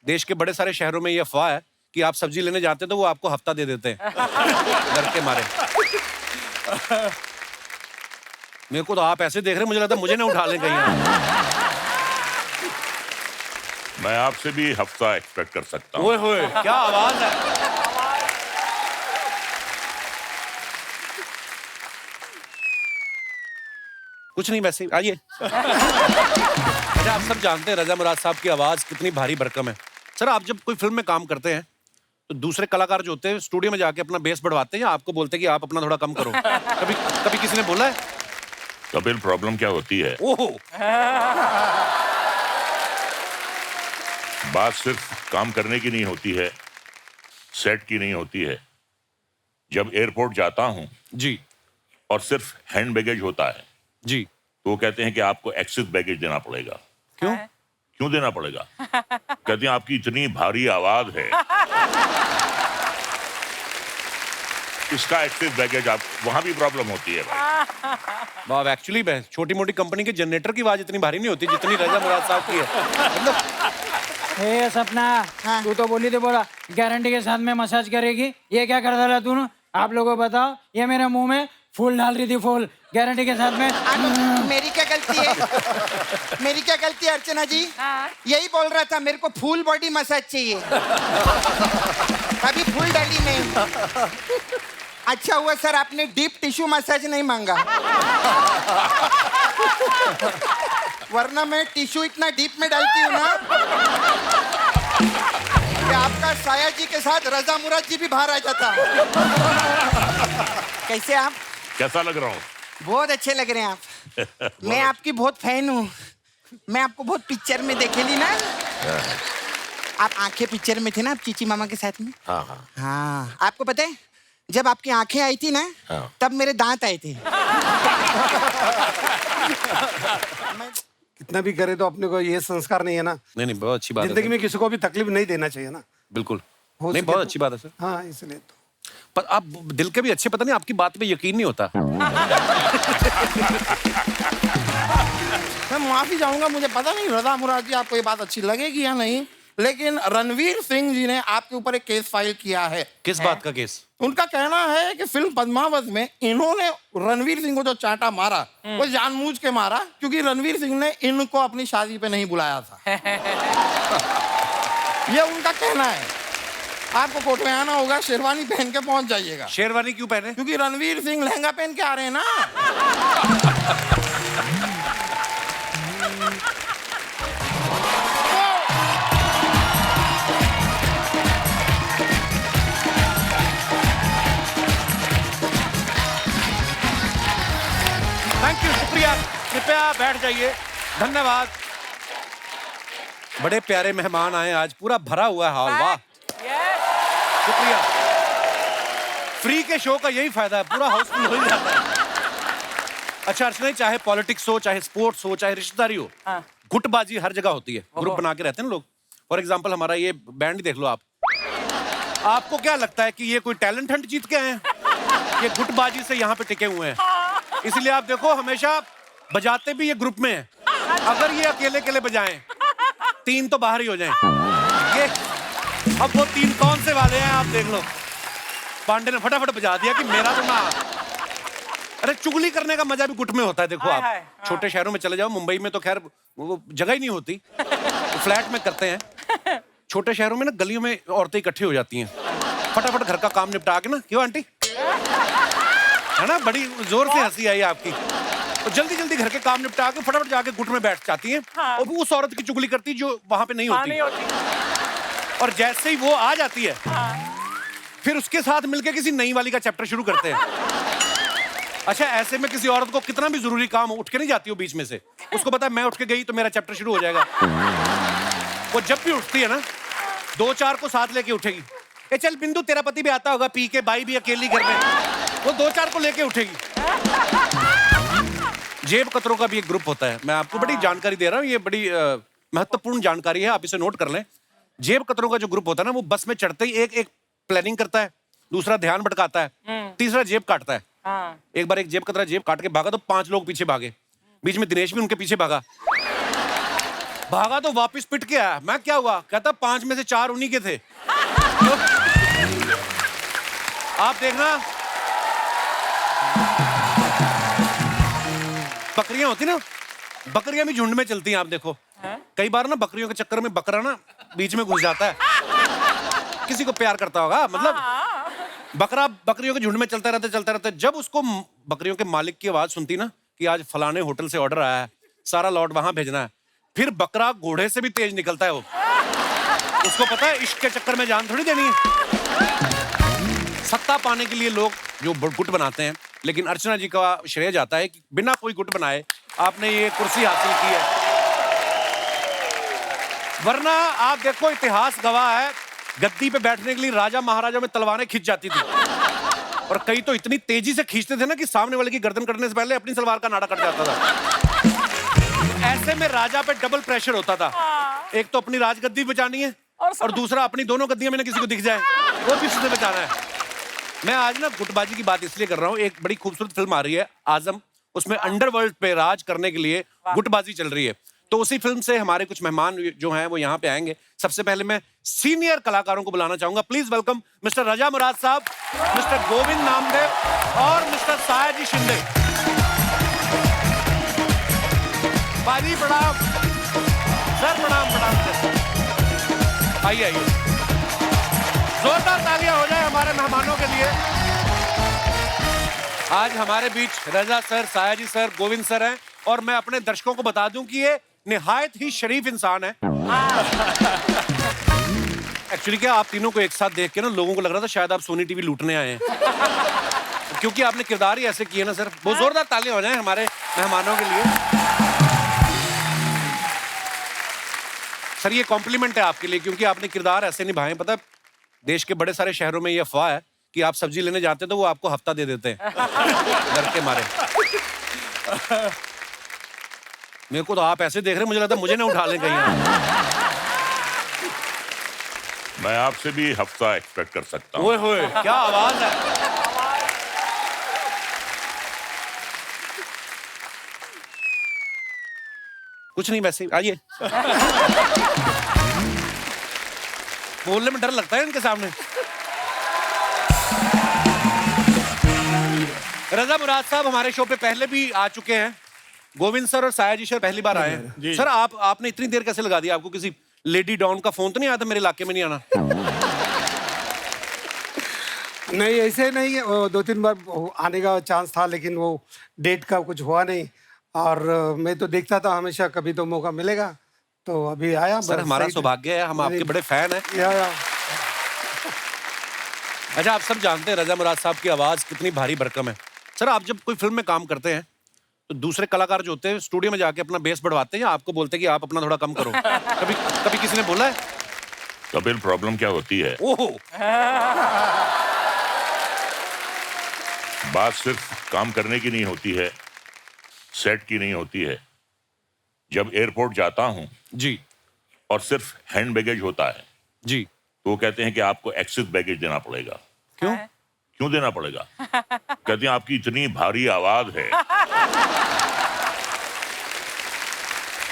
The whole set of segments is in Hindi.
देश के बड़े सारे शहरों में ये अफवाह है कि आप सब्जी लेने जाते तो वो आपको हफ्ता दे देते हैं डर के मारे। मेरे को तो आप ऐसे देख रहे, मुझे लगता है मुझे ना उठा लें कहीं। मैं आपसे भी हफ्ता एक्सपेक्ट कर सकता हूँ। ओए होए, क्या आवाज है। कुछ नहीं, वैसे आइए। अच्छा, आप सब जानते हैं रजा मुराद साहब की आवाज कितनी भारी भरकम है। सर, आप जब कोई फिल्म में काम करते हैं तो दूसरे कलाकार जो होते हैं स्टूडियो में जाके अपना बेस बढ़वाते हैं या आपको बोलते हैं कि आप अपना थोड़ा कम करो? कभी कभी किसी ने बोला है? कपिल, प्रॉब्लम क्या होती है, ओहो, बात सिर्फ काम करने की नहीं होती है, सेट की नहीं होती है। जब एयरपोर्ट जाता हूँ जी और सिर्फ हैंड बैगेज होता है जी, तो वो कहते हैं कि आपको एक्सेस बैगेज देना पड़ेगा। क्यों? क्यों देना पड़ेगा? कहते हैं आपकी इतनी भारी आवाज है, इसका एक्सेस बैगेज। आप वहां भी प्रॉब्लम होती है भाई। वाह, एक्चुअली छोटी मोटी कंपनी के जनरेटर की आवाज इतनी भारी नहीं होती जितनी रजा मुराद साहब की है। मतलब हे सपना, तू तो बोली तो बोला गारंटी के साथ में मसाज करेगी, ये क्या कर रहा तू? आप लोगों को बताओ, ये मेरे मुंह में फूल डाल रही थी, फूल गारंटी के साथ में। मेरी क्या गलती है? मेरी क्या गलती है अर्चना जी? यही बोल रहा था, मेरे को फुल बॉडी मसाज चाहिए, अभी फुल डाली नहीं। अच्छा हुआ सर आपने डीप टिश्यू मसाज नहीं मांगा, वरना मैं टिश्यू इतना डीप में डालती हूँ ना कि आपका साया जी के साथ रजा मुराद जी भी बाहर आ जाता। कैसे आप? कैसा लग रहा हूँ? बहुत अच्छे लग रहे हैं आप। मैं आपकी बहुत फैन हूँ, मैं आपको बहुत पिक्चर में देखेली ना। आप आंखें पिक्चर में थे ना, आप चीची मामा के साथ में। हाँ हाँ हाँ, आपको पता है जब आपकी आंखें आई थी ना, हाँ। तब मेरे दांत आए थे। कितना भी करे तो अपने को ये संस्कार नहीं है ना। नहीं नहीं, बहुत अच्छी बात है जिंदगी सर। में किसी को भी तकलीफ नहीं देना चाहिए ना। बिल्कुल हो नहीं, सके बहुत तो- अच्छी बात है सर। हाँ, इसलिए तो पर आप दिल के भी अच्छे, पता नहीं आपकी बात पे यकीन नहीं होता। मैं माफी चाहूंगा, मुझे पता नहीं रजा मुराद जी आपको ये बात अच्छी लगेगी या नहीं, लेकिन रणवीर सिंह जी ने आपके ऊपर एक केस फाइल किया है। किस बात का केस? उनका कहना है कि फिल्म पद्मावत में इन्होंने रणवीर सिंह को जो चांटा मारा वो जानबूझ के मारा, क्योंकि रणवीर सिंह ने इनको अपनी शादी पे नहीं बुलाया था। ये उनका कहना है। आपको कोर्ट में आना होगा, शेरवानी पहन के पहुंच जाइएगा। शेरवानी क्यों पहने? क्योंकि रणवीर सिंह लहंगा पहन के आ रहे हैं ना। थैंक यू, शुक्रिया। कृपया बैठ जाइए, धन्यवाद। बड़े प्यारे मेहमान आए आज, पूरा भरा हुआ है हॉल। वाह, शुक्रिया। फ्री के शो का यही फायदा है, पूरा हाउसफुल हो ही जाता है। अच्छा अर्चना, चाहे पॉलिटिक्स हो, चाहे स्पोर्ट्स हो, चाहे रिश्तेदारी हो, गुटबाजी हर जगह होती है। ग्रुप बना के रहते हैं ना लोग। फॉर एग्जाम्पल हमारा ये बैंड ही देख लो आप। आपको क्या लगता है कि ये कोई टैलेंट हंट जीत के आए हैं? ये गुटबाजी से यहाँ पे टिके हुए हैं। इसलिए आप देखो, हमेशा बजाते भी ये ग्रुप में हैं। अगर ये अकेले अकेले बजाएं, 3 तो बाहर ही हो जाएं। ये अब वो 3 कौन से वाले हैं आप देख लो। पांडे ने फटाफट बजा दिया कि मेरा तो ना। अरे चुगली करने का मजा भी गुट में होता है। देखो आप छोटे शहरों में चले जाओ, मुंबई में तो खैर वो जगह ही नहीं होती, तो फ्लैट में करते हैं। छोटे शहरों में ना गलियों में औरतें इकट्ठी हो जाती हैं, फटाफट घर का काम निपटा के ना। क्यों आंटी? है ना, बड़ी जोर से हंसी आई आपकी। तो जल्दी जल्दी घर के काम निपटा के फटाफट जाके गुट में बैठ जाती हैं। और वो उस औरत की चुगली करती जो वहां पे नहीं होती। और जैसे ही वो आ जाती है, फिर उसके साथ मिलके किसी नई वाली का चैप्टर शुरू करते हैं। अच्छा, ऐसे में किसी औरत को कितना भी जरूरी काम हो, उठ के नहीं जाती हो बीच में से। उसको पता है मैं उठ के गई तो मेरा चैप्टर शुरू हो जाएगा। वो जब भी उठती है ना, 2-4 को साथ लेके उठेगी। ए चल बिंदु, तेरा पति भी आता होगा पी के, बाई भी अकेली घर में, वो 2-4 को लेके उठेगी। जेब कतरों का भी एक ग्रुप होता है। मैं आपको बड़ी जानकारी दे रहा हूँ, ये बड़ी महत्वपूर्ण जानकारी है, आप इसे नोट कर लें। जेब कतरों का जो ग्रुप होता है ना, वो बस में चढ़ते ही एक प्लानिंग करता है, दूसरा ध्यान भटकाता है, तीसरा जेब काटता है। एक बार एक जेब कतरा जेब काट के भागा तो 5 लोग पीछे भागे। बीच में दिनेश भी उनके पीछे भागा। भागा तो वापस पिट के आया। मैं क्या हुआ? कहता 5 में से 4 उन्हीं के थे। आप देखना, बकरियां होती ना, बकरियां भी झुंड में चलती हैं। आप देखो कई बार ना बकरियों के चक्कर में बकरा ना बीच में घुस जाता है। किसी को प्यार करता होगा, मतलब बकरा बकरियों के झुंड में चलता रहता। जब उसको बकरियों के मालिक की आवाज सुनती ना कि आज फलाने होटल से ऑर्डर आया है, सारा लॉट वहां भेजना है, फिर बकरा घोड़े से भी तेज निकलता है। वो उसको पता है इश्क के चक्कर में जान थोड़ी देनी है। सत्ता पाने के लिए लोग जो गुट बनाते हैं, लेकिन अर्चना जी का श्रेय जाता है कि बिना कोई गुट बनाए आपने ये कुर्सी हासिल की है। वरना आप देखो, इतिहास गवाह है, गद्दी पे बैठने के लिए राजा महाराजा में तलवारें खींच जाती थी, और कई तो इतनी तेजी से खींचते थे ना कि सामने वाले की गर्दन कटने से पहले अपनी सलवार का नाड़ा कट जाता था। ऐसे में राजा पे डबल प्रेशर होता था। एक तो अपनी राजगद्दी बचानी है, और दूसरा अपनी दोनों गद्दियां में ना किसी को दिख जाए वो भी उससे बचाना है। मैं आज ना गुटबाजी की बात इसलिए कर रहा हूँ, एक बड़ी खूबसूरत फिल्म आ रही है आजम, उसमें अंडरवर्ल्ड पे राज करने के लिए गुटबाजी चल रही है। तो उसी फिल्म से हमारे कुछ मेहमान जो हैं वो यहाँ पे आएंगे। सबसे पहले मैं सीनियर कलाकारों को बुलाना चाहूंगा। प्लीज वेलकम मिस्टर रजा मुराद साहब, मिस्टर गोविंद नामदेव और मिस्टर सायाजी शिंदे। बाजी प्रणाम सर, प्रणाम। आइए जोरदार तालियां हो जाए हमारे मेहमानों के लिए। आज हमारे बीच Raja sir, Sayaji sir, Govind sir हैं, और मैं अपने दर्शकों को बता दूं कि ये निहायत ही शरीफ इंसान है। एक्चुअली क्या, आप तीनों को एक साथ देख के ना लोगों को लग रहा था शायद आप सोनी टीवी लूटने आए हैं, क्योंकि आपने किरदार ही ऐसे किए ना सर। बहुत जोरदार तालियां हो जाए हमारे मेहमानों के लिए। सर ये कॉम्प्लीमेंट है आपके लिए, क्योंकि आपने किरदार ऐसे निभाए। पता है देश के बड़े सारे शहरों में ये अफवाह है कि आप सब्जी लेने जाते तो वो आपको हफ्ता दे देते हैं डर के मारे। मेरे को तो आप ऐसे देख रहे, मुझे लगता है मुझे ना उठा लें कहीं। मैं आपसे भी हफ्ता एक्सपेक्ट कर सकता हूँ। ओए होए, क्या आवाज है। कुछ नहीं, वैसे आइए। बोलने में डर लगता है इनके सामने। रजा मुराद साहब हमारे शो पे पहले भी आ चुके हैं। गोविंद सर और सायाजी सर पहली बार आए हैं। सर आपने इतनी देर कैसे लगा दी? आपको किसी लेडी डॉन का फोन तो नहीं आया था मेरे इलाके में नहीं आना? नहीं ऐसे नहीं, वो 2-3 बार आने का चांस था, लेकिन वो डेट का कुछ हुआ नहीं। और मैं तो देखता था हमेशा, कभी तो मौका मिलेगा, तो अभी आया। सर हमारा सौभाग्य है, हम आपके बड़े फैन हैं। या। अच्छा, आप सब जानते हैं रजा मुराद साहब की आवाज कितनी भारी भरकम है। सर आप जब कोई फिल्म में काम करते हैं तो दूसरे कलाकार जो होते हैं स्टूडियो में जाके अपना बेस बढ़वाते हैं या आपको बोलते हैं कि आप अपना थोड़ा कम करो? कभी किसी ने बोला है? कपिल, प्रॉब्लम क्या होती है, ओहो, बात सिर्फ काम करने की नहीं होती है, सेट की नहीं होती है। जब एयरपोर्ट जाता हूं जी और सिर्फ हैंड बैगेज होता है जी, तो वो कहते हैं कि आपको एक्सेस बैगेज देना पड़ेगा। क्यों? क्यों देना पड़ेगा? कहते हैं आपकी इतनी भारी आवाज है,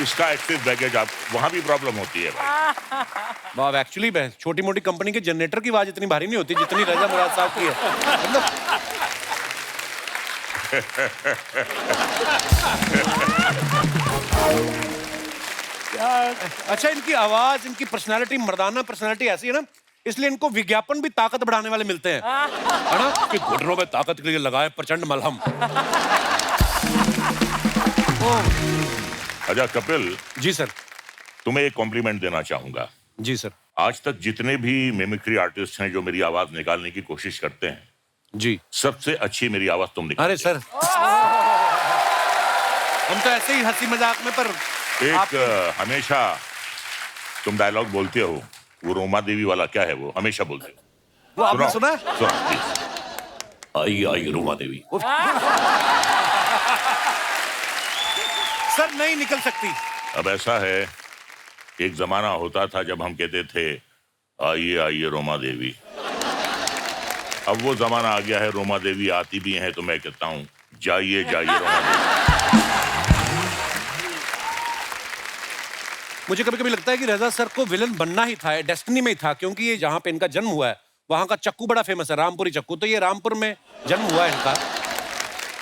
इसका एक्सेस बैगेज। आप वहां भी प्रॉब्लम होती है भाई। वाह, एक्चुअली छोटी मोटी कंपनी के जनरेटर की आवाज इतनी भारी नहीं होती जितनी रजा मुराद साहब की है। मतलब अच्छा, इनकी आवाज, इनकी पर्सनालिटी, मर्दाना पर्सनालिटी ऐसी है ना, इसलिए इनको विज्ञापन भी ताकत बढ़ाने वाले मिलते हैं, है ना, कि घुटनों में ताकत के लिए लगाए प्रचंड मलहम। अच्छा कपिल जी सर। तुम्हें एक कॉम्प्लीमेंट देना चाहूंगा। जी सर। आज तक जितने भी मिमिक्री आर्टिस्ट हैं जो मेरी आवाज निकालने की कोशिश करते हैं, जी, सबसे अच्छी मेरी आवाज तुम निकालते अरे सर, हम तो ऐसे ही हंसी मजाक में, पर एक हमेशा तुम डायलॉग बोलते हो, वो रोमा देवी वाला क्या है, वो हमेशा बोलते हो। वो आपने सुना? आई आई रोमा देवी। सर नहीं निकल सकती। अब ऐसा है, एक जमाना होता था जब हम कहते थे आइए आइए रोमा देवी। अब वो जमाना आ गया है, रोमा देवी आती भी हैं तो मैं कहता हूँ जाइए जाइए रोमा देवी। मुझे कभी कभी लगता है कि रजा सर को विलन बनना ही था, डेस्टिनी में ही था, क्योंकि ये जहाँ पे इनका जन्म हुआ है वहाँ का चक्कू बड़ा फेमस है, रामपुरी चक्कू, तो ये रामपुर में जन्म हुआ है इनका।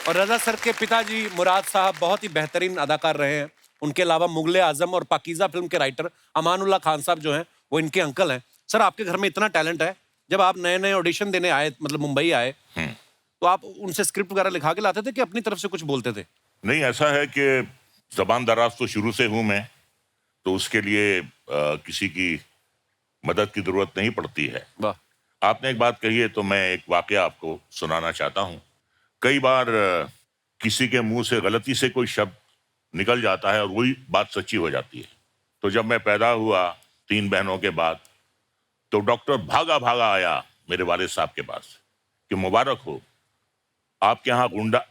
और रजा सर के पिताजी मुराद साहब बहुत ही बेहतरीन अदाकार रहे हैं। उनके अलावा मुगले आजम और पाकीज़ा फिल्म के राइटर अमानुल्लाह खान साहब जो हैं वो इनके अंकल हैं। सर आपके घर में इतना टैलेंट है, जब आप नए नए ऑडिशन देने आए, मतलब मुंबई आए, तो आप उनसे स्क्रिप्ट वगैरह लिखा के लाते थे कि अपनी तरफ से कुछ बोलते थे? नहीं, ऐसा है कि जबान दराज तो शुरू से हूं मैं, तो उसके लिए किसी की मदद की जरूरत नहीं पड़ती है। वाह। आपने एक बात कही है तो मैं एक वाकया आपको सुनाना चाहता हूं। कई बार किसी के मुंह से गलती से कोई शब्द निकल जाता है और वही बात सच्ची हो जाती है। तो जब मैं पैदा हुआ 3 बहनों के बाद, तो डॉक्टर भागा भागा आया मेरे वालिद साहब के पास कि मुबारक हो, आपके यहाँ गुंडा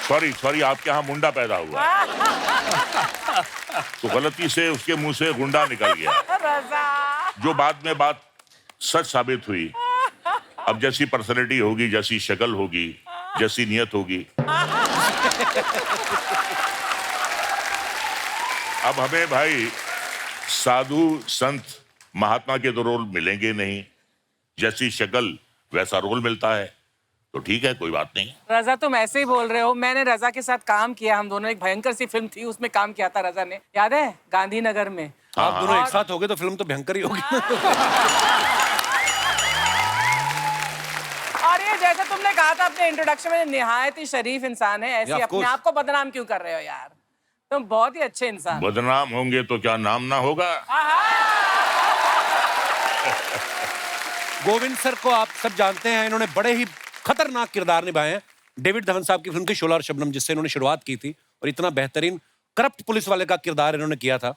सॉरी आपके यहाँ मुंडा पैदा हुआ। तो गलती से उसके मुंह से गुंडा निकल गया, जो बाद में बात सच साबित हुई। अब जैसी पर्सनैलिटी होगी, जैसी शक्ल होगी, जैसी नियत होगी, अब हमें भाई साधु संत महात्मा के तो रोल मिलेंगे नहीं, जैसी शक्ल वैसा रोल मिलता है, तो ठीक है, कोई बात नहीं। रजा तुम ऐसे ही बोल रहे हो, मैंने रजा के साथ काम किया, हम दोनों एक भयंकर सी फिल्म थी उसमें काम किया था रजा ने, याद है, गांधीनगर में। आप दोनों एक साथ हो गए तो फिल्म तो भयंकर ही होगी। और ये जैसे तुमने कहा था अपने इंट्रोडक्शन में, निहायत ही शरीफ इंसान है, ऐसे अपने आप को बदनाम क्यों कर रहे हो यार? तुम बहुत ही अच्छे इंसान। बदनाम होंगे तो क्या नाम ना होगा? गोविंद सर को आप सब जानते हैं, इन्होंने बड़े ही खतरनाक किरदार निभाए हैं। डेविड धवन साहब की फिल्म थी शोला और शबनम, जिससे इन्होंने शुरुआत की थी, और इतना बेहतरीन करप्ट पुलिस वाले का किरदार इन्होंने किया था।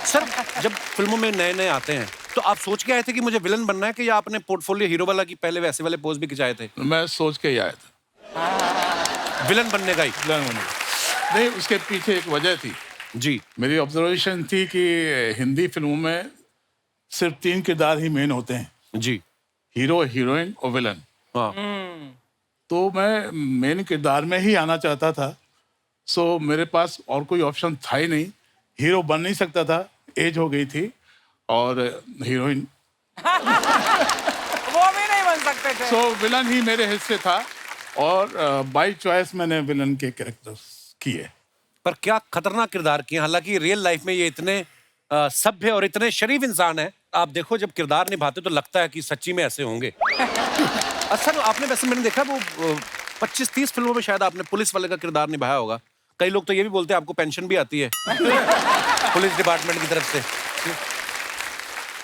सर जब फिल्मों में नए नए आते हैं तो आप सोच के आए थे कि मुझे विलन बनना है, कि या आपने पोर्टफोलियो हीरो वाला की पहले वैसे वाले पोज भी खिंचाए थे? मैं सोच के ही आया था विलन बनने का ही? विलन बनने का। नहीं, उसके पीछे एक वजह थी जी। मेरी ऑब्जर्वेशन थी कि हिंदी फिल्मों में सिर्फ 3 किरदार ही मेन होते हैं जी, हीरो, हीरोइन और विलन। हाँ। तो मैं मेन किरदार में ही आना चाहता था, सो मेरे पास और कोई ऑप्शन था ही नहीं। हीरो बन नहीं सकता था, एज हो गई थी, और हीरोइन वो भी नहीं बन सकते थे। सो विलन ही मेरे हिस्से था, और बाय चॉइस मैंने विलन के कैरेक्टर्स किए। पर क्या खतरनाक किरदार किए। हालांकि रियल लाइफ में ये इतने सभ्य और इतने शरीफ इंसान है, आप देखो जब किरदार निभाते तो लगता है कि सच्ची में ऐसे होंगे। अच्छा, आपने वैसे मैंने देखा वो 25-30 फिल्मों में शायद आपने पुलिस वाले का किरदार निभाया होगा। कई लोग तो ये भी बोलते हैं आपको पेंशन भी आती है पुलिस डिपार्टमेंट की तरफ से।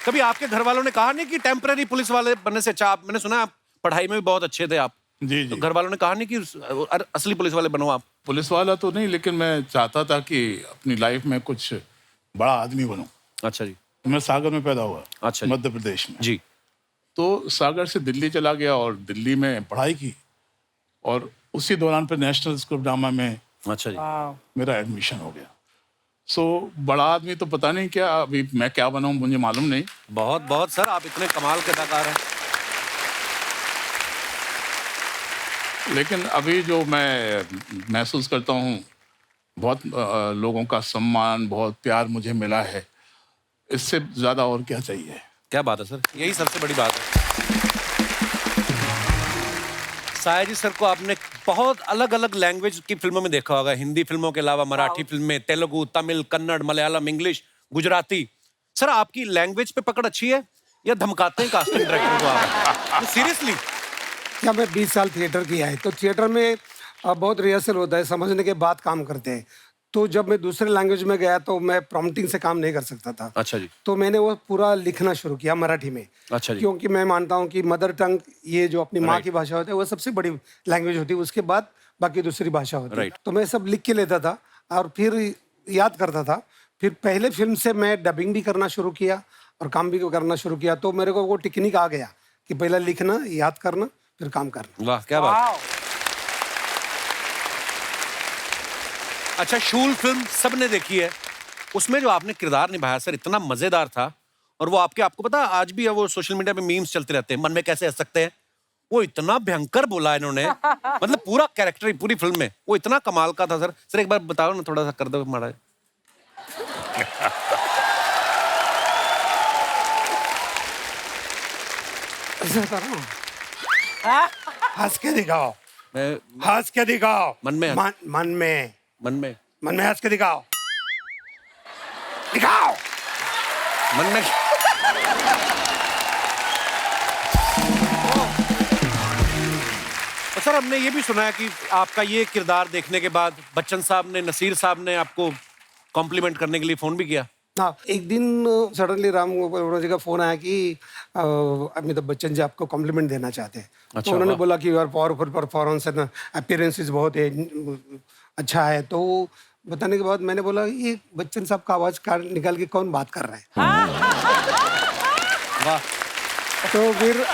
कभी आपके घर वालों ने कहा नहीं कि टेम्पररी पुलिस वाले बनने से अच्छा, मैंने सुना आप पढ़ाई में भी बहुत अच्छे थे आप, जी तो घर वालों ने कहा नहीं कि असली पुलिस वाले बनो आप? पुलिस वाला तो नहीं, लेकिन मैं चाहता था कि अपनी लाइफ में कुछ बड़ा आदमी बनूं। अच्छा जी। मैं सागर में पैदा हुआ, अच्छा जी। मध्य प्रदेश में जी। तो सागर से दिल्ली चला गया और दिल्ली में पढ़ाई की, और उसी दौरान पे नेशनल स्कूल ऑफ ड्रामा में अच्छा जी। मेरा एडमिशन हो गया। सो बड़ा आदमी तो पता नहीं क्या, अभी मैं क्या बनाऊं मुझे मालूम नहीं। बहुत बहुत सर, आप इतने कमाल के अदाकार हैं। लेकिन अभी जो मैं महसूस करता हूँ, बहुत लोगों का सम्मान, बहुत प्यार मुझे मिला है, इससे ज़्यादा और क्या चाहिए? क्या बात है सर, यही सबसे बड़ी बात है। साया जी सर को आपने बहुत अलग अलग लैंग्वेज की फिल्मों में देखा होगा, हिंदी फिल्मों के अलावा मराठी फिल्म में, तेलुगु, तमिल, कन्नड़, मलयालम, इंग्लिश, गुजराती। सर आपकी लैंग्वेज पे पकड़ अच्छी है या धमकाते हैं कास्टिंग डायरेक्टर को आप? सीरियसली? क्या मैं 20 साल थिएटर किया है, तो थिएटर में बहुत रिहर्सल होता है, समझने के बाद काम करते हैं। तो जब मैं दूसरे लैंग्वेज में गया तो मैं प्रॉम्प्टिंग से काम नहीं कर सकता था। अच्छा जी। तो मैंने वो पूरा लिखना शुरू किया मराठी में। अच्छा जी। क्योंकि मैं मानता हूँ कि मदर टंग, ये जो अपनी माँ की भाषा होती है, वो सबसे बड़ी लैंग्वेज होती है, उसके बाद बाकी दूसरी भाषा होती है। तो मैं सब लिख के लेता था और फिर याद करता था। फिर पहले फिल्म से मैं डबिंग भी करना शुरू किया और काम भी करना शुरू किया, तो मेरे को वो टेक्निक आ गया कि पहले लिखना, याद करना, फिर काम करना। वाह क्या बात। अच्छा, शूल फिल्म सबने देखी है, उसमें जो आपने किरदार निभाया सर इतना मजेदार था, और वो आपको पता आज भी है, वो सोशल मीडिया पे मीम्स चलते रहते हैं, मन में कैसे हंस सकते हैं। वो इतना भयंकर बोला इन्होंने, मतलब पूरा कैरेक्टर पूरी फिल्म में वो इतना कमाल का था सर। सर एक बार बताओ ना, थोड़ा सा कर दो माड़ा। ऐसे बता रहा हूँ, हंस के दिखाओ, मैं हंस के दिखाओ, मन में मन में मन में हंस के दिखाओ, दिखाओ मन में। तो सर हमने ये भी सुना है कि आपका ये किरदार देखने के बाद बच्चन साहब ने, नसीर साहब ने आपको कॉम्प्लीमेंट करने के लिए फोन भी किया। हाँ, एक दिन सडनली राम गोपाल जी का फोन आया कि अमिताभ बच्चन जी आपको कॉम्प्लीमेंट देना चाहते हैं। अच्छा, तो उन्होंने बोला कि your powerful performance and appearances बहुत है, अच्छा है। तो बताने के बाद मैंने बोला ये बच्चन साहब का आवाज निकाल के कौन बात कर रहा है। वाह। तो फिर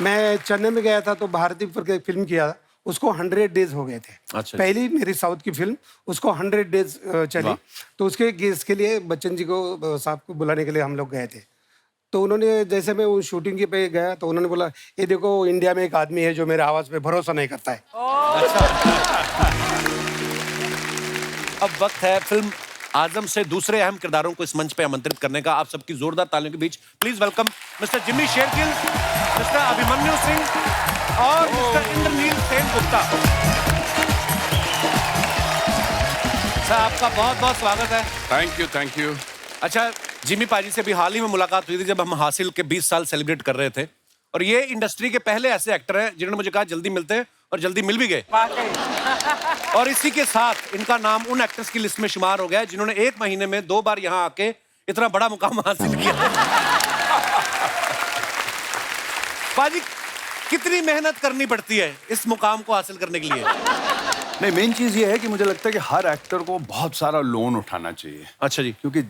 मैं चेन्नई में गया था, तो भारती पर फिल्म किया, उसको 100 डेज हो गए थे। अच्छा। पहली मेरी साउथ की फिल्म, उसको 100 डेज चली। तो उसके इसके लिए बच्चन जी को साहब को बुलाने के लिए हम लोग गए थे। तो उन्होंने जैसे मैं वो शूटिंग के पे गया, तो उन्होंने बोला ये देखो इंडिया में एक आदमी है जो मेरे आवाज पे भरोसा नहीं करता है। अब वक्त है फिल्म आजम से दूसरे अहम किरदारों को इस मंच पे आमंत्रित करने का। आप सबकी जोरदार तालियों के बीच please welcome mister Jimmy Shergill, mister Abhimanyu Singh और मिस्टर इंद्रनील सेनगुप्ता। सर आपका बहुत बहुत स्वागत है। Thank you. अच्छा, जिम्मी पाजी से भी हाल ही में मुलाकात हुई थी जब हम हासिल के 20 साल सेलिब्रेट कर रहे थे, और ये इंडस्ट्री के पहले ऐसे एक्टर हैं जिन्होंने मुझे कहा जल्दी मिलते हैं, और जल्दी मिल भी गए। और इसी के साथ इनका नाम उन एक्टर्स की लिस्ट में शुमार हो गया है जिन्होंने 1 महीने में 2 बार यहाँ आके इतना बड़ा मुकाम हासिल किया। पाजी, कितनी मेहनत करनी पड़ती है इस मुकाम को हासिल करने के लिए? नहीं, मेन चीज ये है कि मुझे लगता है कि हर एक्टर को बहुत सारा लोन उठाना चाहिए। अच्छा जी। क्योंकि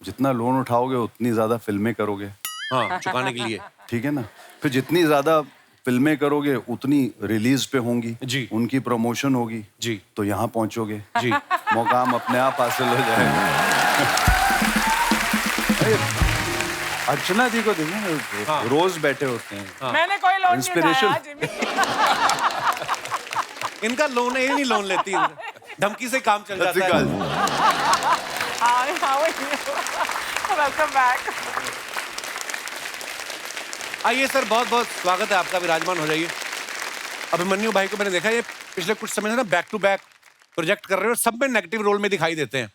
जितना लोन उठाओगे उतनी ज्यादा फिल्में करोगे। हाँ, चुकाने के लिए। ठीक है ना। फिर जितनी ज्यादा फिल्में करोगे उतनी रिलीज पे होंगी जी, उनकी प्रमोशन होगी जी, तो यहाँ पहुंचोगे जी, मुकाम अपने आप हासिल हो जाएगा। अर्चना जी को देखिए, हाँ, रोज बैठे होते हैं। हाँ, मैंने कोई लोन नहीं उठाया जिम्मी। इनका लोन है, नहीं लोन लेती है, धमकी से काम चल जाता है। Welcome back. आइए सर, बहुत बहुत स्वागत है आपका, विराजमान हो जाइए। अभिमन्यु भाई को मैंने देखा ये पिछले कुछ समय से ना बैक टू बैक प्रोजेक्ट कर रहे हो, सब में नेगेटिव रोल में दिखाई देते हैं।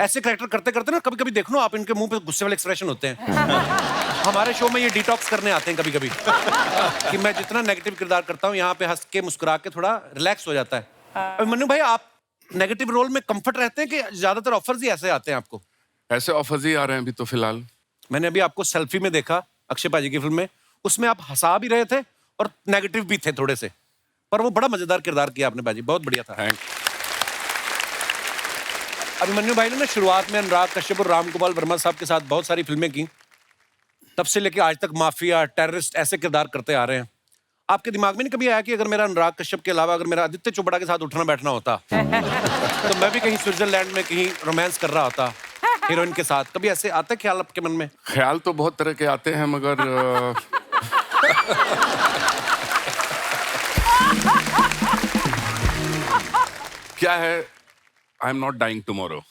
ऐसे कैरेक्टर करते करते ना कभी कभी देख लो आप, इनके मुंह पे गुस्से वाले एक्सप्रेशन होते हैं। हमारे शो में ये डिटॉक्स करने आते हैं कभी कभी कि मैं जितना नेगेटिव किरदार करता हूँ यहाँ पे हंस के मुस्कुरा के थोड़ा रिलैक्स हो जाता है। अभिमन्यु भाई, आप नेगेटिव रोल में कंफर्ट रहते हैं कि ज्यादातर ऑफर्स ही ऐसे आते हैं आपको? ऐसे ऑफर्स ही आ रहे हैं अभी तो फिलहाल। मैंने अभी आपको सेल्फी में देखा अक्षय पाजी की फिल्म में, उसमें आप हंसा भी रहे थे और नेगेटिव भी थे थोड़े से, पर वो बड़ा मजेदार किरदार किया आपने पाजी, बहुत बढ़िया था। अभिमन्यु भाई ने ना शुरुआत में अनुराग कश्यप और राम गोपाल वर्मा साहब के साथ बहुत सारी फिल्में की, तब से लेकर आज तक माफिया, टेररिस्ट ऐसे किरदार करते आ रहे हैं। आपके दिमाग में नहीं कभी आया कि अगर मेरा अनुराग कश्यप के अलावा अगर मेरा आदित्य चोपड़ा के साथ उठना बैठना होता तो मैं भी कहीं स्विट्जरलैंड में कहीं रोमांस कर रहा होता हीरोइन के साथ? कभी ऐसे आता है ख्याल आपके मन में? ख्याल तो बहुत तरह के आते हैं, मगर क्या है, I am not dying tomorrow.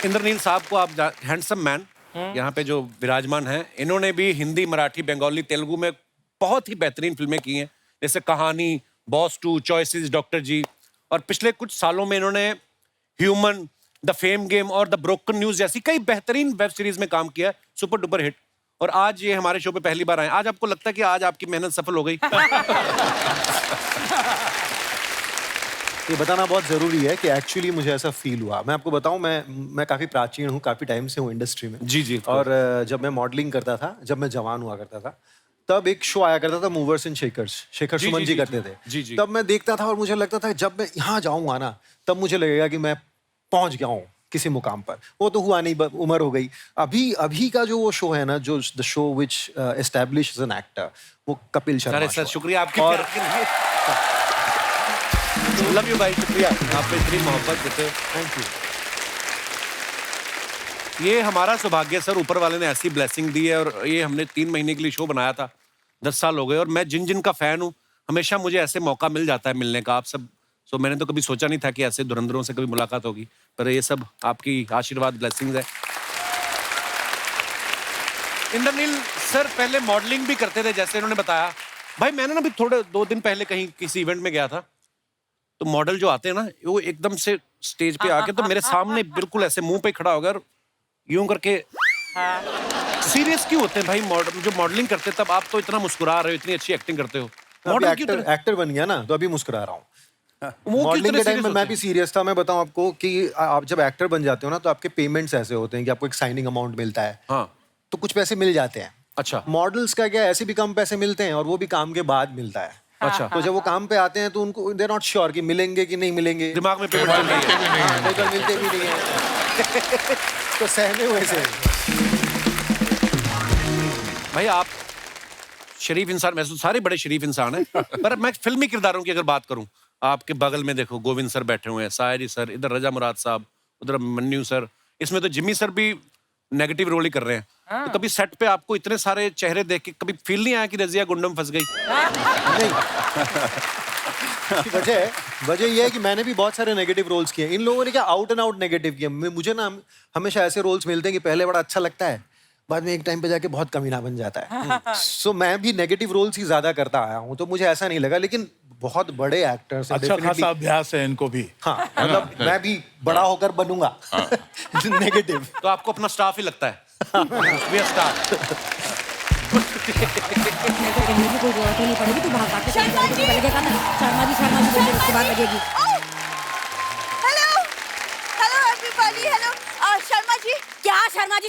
Indranil साहब को आप हैंडसम मैन यहाँ पे जो विराजमान हैं, इन्होंने भी हिंदी, मराठी, बंगाली, तेलुगु में बहुत ही बेहतरीन फिल्में की हैं, जैसे कहानी, बॉस 2, चॉइसेस, डॉक्टर जी, और पिछले कुछ सालों में इन्होंने ह्यूमन, द फेम गेम और द ब्रोकन न्यूज जैसी कई बेहतरीन वेब सीरीज में काम किया, सुपर डुपर हिट। और आज ये हमारे शो पे पहली बार आए। आज आपको लगता है कि आज आपकी मेहनत सफल हो गई? ये बताना बहुत ज़रूरी है कि एक्चुअली मुझे ऐसा फील हुआ। मैं आपको बताऊं, मैं काफ़ी प्राचीन हूँ, काफ़ी टाइम से हूँ इंडस्ट्री में। जी जी। और जब मैं मॉडलिंग करता था, जब मैं जवान हुआ करता था, तब एक शो आया करता था movers and shakers, Shekhar Suman ji करते थे। जी जी। तब मैं देखता था और मुझे लगता था जब मैं यहाँ जाऊँगा ना, तब मुझे लगेगा कि मैं पहुँच गया हूँ किसी मुकाम पर। वो तो हुआ नहीं, उम्र हो गई। अभी का जो वो शो है ना, जो the show which establish an actor, वो कपिल शर्मा। सर शुक्रिया आपकी प्यार के लिए। लव यू भाई, शुक्रिया, आप पे इतनी मोहब्बत देते हो। Thank you. ये हमारा सौभाग्य सर, ऊपर वाले ने ऐसी ब्लेसिंग दी है। और ये हमने 3 महीने के लिए शो बनाया था, 10 साल हो गए। और मैं जिन जिन का फैन हूँ, हमेशा मुझे ऐसे मौका मिल जाता है मिलने का आप सब। सो मैंने तो कभी सोचा नहीं था कि ऐसे धुरंधरों से कभी मुलाकात होगी, पर ये सब आपकी आशीर्वाद, ब्लेसिंग्स है। इंद्रनील सर पहले मॉडलिंग भी करते थे, जैसे इन्होंने बताया। भाई मैंने ना भी थोड़े 2 दिन पहले कहीं किसी इवेंट में गया था, तो मॉडल जो आते हैं ना, वो एकदम से स्टेज पे आके तो मेरे सामने बिल्कुल ऐसे मुंह पे खड़ा होकर यूं करके। सीरियस क्यों होते हैं भाई जो मॉडलिंग करते हैं? तब आप तो इतना मुस्कुरा रहे हो, इतनी अच्छी एक्टिंग करते हो। मॉडल एक्टर बन गया ना, तो अभी मुस्कुरा रहा हूँ। मॉडलिंग के टाइम में मैं भी सीरियस था। मैं बताऊं आपको कि आप जब एक्टर बन जाते हो ना, तो आपके पेमेंट्स ऐसे होते हैं कि आपको एक साइनिंग अमाउंट मिलता है। हाँ। तो कुछ पैसे मिल जाते हैं। अच्छा। मॉडल्स का क्या, ऐसे भी कम पैसे मिलते हैं, और वो भी काम के बाद मिलता है। अच्छा। तो जब वो काम पे आते हैं तो उनको दे नॉट श्योर कि मिलेंगे कि नहीं मिलेंगे, दिमाग में पेमेंट चल रही है। हाँ, नहीं तो मिलते भी नहीं है। तो सहमे हुए से। भाई आप शरीफ इंसान, वैसे सारे बड़े शरीफ इंसान हैं, पर मैं फिल्मी किरदारों की अगर बात करूं, आपके बगल में देखो गोविंद सर बैठे हुए हैं, सायरी सर, इधर रजा मुराद साहब, उधर मन्नू सर, इसमें तो जिम्मी सर भी नेगेटिव रोल ही कर रहे हैं। तो कभी सेट पे आपको इतने सारे चेहरे देख के कभी फील नहीं आया कि रजिया गुंडम फंस गई? नहीं। वजह ये है कि मैंने भी बहुत सारे नेगेटिव रोल्स किए। इन लोगों ने क्या आउट एंड आउट नेगेटिव किए। मुझे ना हमेशा ऐसे रोल्स मिलते हैं कि पहले बड़ा अच्छा लगता है, बाद में एक टाइम पे जाके बहुत कमीना बन जाता है। सो मैं भी नेगेटिव रोल्स ही ज्यादा करता आया हूँ, तो मुझे ऐसा नहीं लगा। लेकिन बहुत बड़े एक्टर्स हैं, अच्छा खासा अभ्यास है इनको भी। हाँ, मतलब मैं भी बड़ा होकर बनूंगा नेगेटिव। तो आपको अपना स्टाफ ही लगता है? We are staff। कोई जरूरत नहीं पड़ेगी, तू बाहर बात लगेगा ना। शर्मा जी बोलते उसके बाद लगेगी। Hello hello everybody, hello.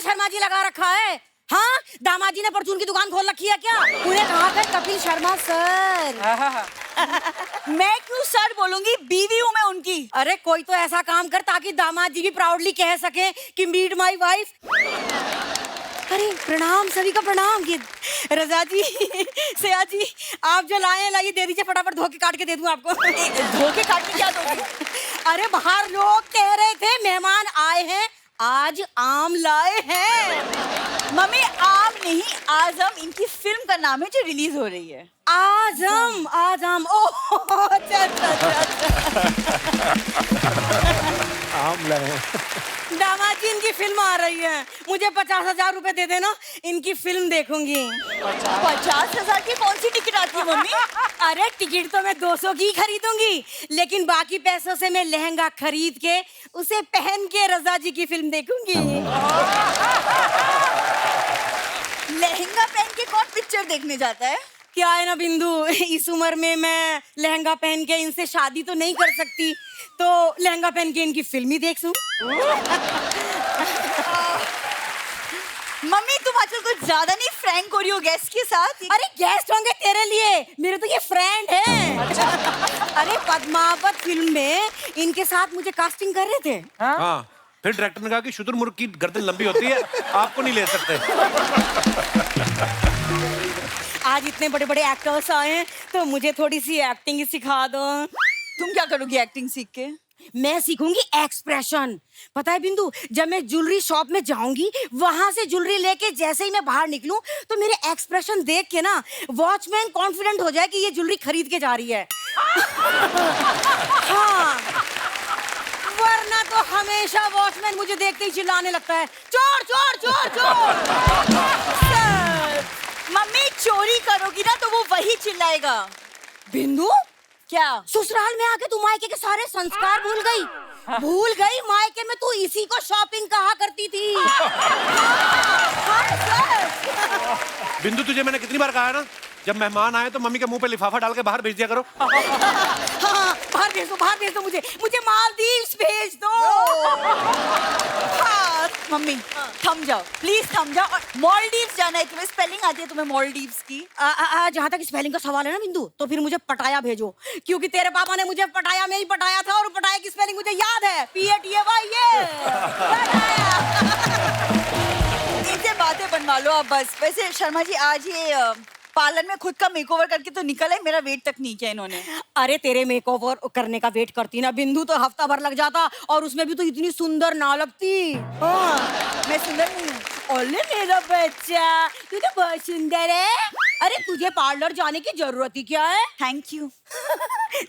Sharma ji लगा रखा है। हाँ, दामाद जी ने परचून की दुकान खोल रखी है क्या? उन्हें कहा कर कपिल शर्मा सर। मैं क्यों सर बोलूंगी, बीवी हूँ मैं उनकी। अरे कोई तो ऐसा काम कर ताकि दामाद जी भी प्राउडली कह सके कि मीट माय वाइफ। अरे प्रणाम, सभी का प्रणाम। ये रजा जी, सया जी, आप जो लाए हैं लाइए, दे दीजिए फटाफट, धो के काट के दे दूं आपको। धो के काट के क्या दोगे? अरे बाहर लोग कह रहे थे मेहमान आए हैं, आज आम लाए हैं। मम्मी आम नहीं, आजम इनकी फिल्म का नाम है जो रिलीज हो रही है। आजम, आजम। ओह अच्छा। आम लाए। दामाद जी इनकी फिल्म आ रही है, मुझे 50,000 रुपए दे देना, इनकी फिल्म देखूंगी। 50,000 की कौन सी टिकट आती है मम्मी? अरे टिकट तो मैं 200 की खरीदूंगी, लेकिन बाकी पैसों से मैं लहंगा खरीद के उसे पहन के रजा जी की फिल्म देखूंगी। लहंगा पहन के कौन पिक्चर देखने जाता है? क्या है ना बिंदु, इस उम्र में मैं लहंगा पहन के इनसे शादी तो नहीं कर सकती, तो लहंगा पहन के इनकी फिल्म ही देख लूं। मम्मी तुम आजकल कुछ ज्यादा नहीं फ्रैंक हो रही हो गेस्ट के साथ। अरे गेस्ट होंगे तेरे लिए, मेरे तो ये फ्रेंड है। अरे पद्मावत फिल्म में इनके साथ मुझे कास्टिंग कर रहे थे। हाँ, फिर डायरेक्टर ने कहा कि शुतुरमुर्ग की गर्दन लंबी होती है, आपको नहीं ले सकते। आज इतने बड़े बड़े एक्टर्स आए हैं, तो मुझे थोड़ी सी एक्टिंग ही सिखा दो। तुम क्या करोगी एक्टिंग सीख के? मैं सीखूंगी एक्सप्रेशन। पता है बिंदु, जब मैं ज्वेलरी शॉप में जाऊंगी, वहां से ज्वेलरी लेके जैसे ही मैं बाहर निकलूं, तो मेरे एक्सप्रेशन देख के ना वॉचमैन कॉन्फिडेंट हो जाए कि ये ज्वेलरी खरीद के जा रही है। हाँ, वरना तो हमेशा वॉचमैन मुझे देखते ही चिल्लाने लगता है, चोर चोर चोर चोर। मम्मी चोरी करोगी ना तो वो वही चिल्लाएगा। बिंदु क्या? ससुराल में आके तू मायके के सारे संस्कार भूल गई? भूल गई? मायके में तू इसी को शॉपिंग कहा करती थी। बिंदु तुझे मैंने कितनी बार कहा है ना, जब मेहमान आए तो मम्मी के मुंह पे लिफाफा डाल के बाहर भेज दिया करो। हाँ, बाहर भेज दो मुझे मालदीव्स भेज दो। हाँ, मम्मी थम जाओ प्लीज, थम जाओ। और मॉलडीव्स जाना है तुम्हें? स्पेलिंग आती है तुम्हें मॉलडीव्स की? जहाँ तक स्पेलिंग का सवाल है ना बिंदु, तो फिर मुझे पटाया भेजो, क्योंकि तेरे पापा ने मुझे पटाया में ही पटाया था, और पटाया की स्पेलिंग मुझे याद है, PATAY। इनसे बातें बनवा लो आप बस। वैसे शर्मा जी आज ये पार्लर में खुद का मेकओवर करके तो निकल है, मेरा वेट तक नहीं किया इन्होंने। अरे तेरे मेकओवर करने का वेट करती ना बिंदु तो हफ्ता भर लग जाता, और उसमें भी तो इतनी सुंदर ना लगती। हाँ, मैं सुंदर नहीं हूँ। ओले मेरा बच्चा, तू तो बहुत सुंदर है। अरे तुझे पार्लर जाने की जरूरत ही क्या है? Thank you.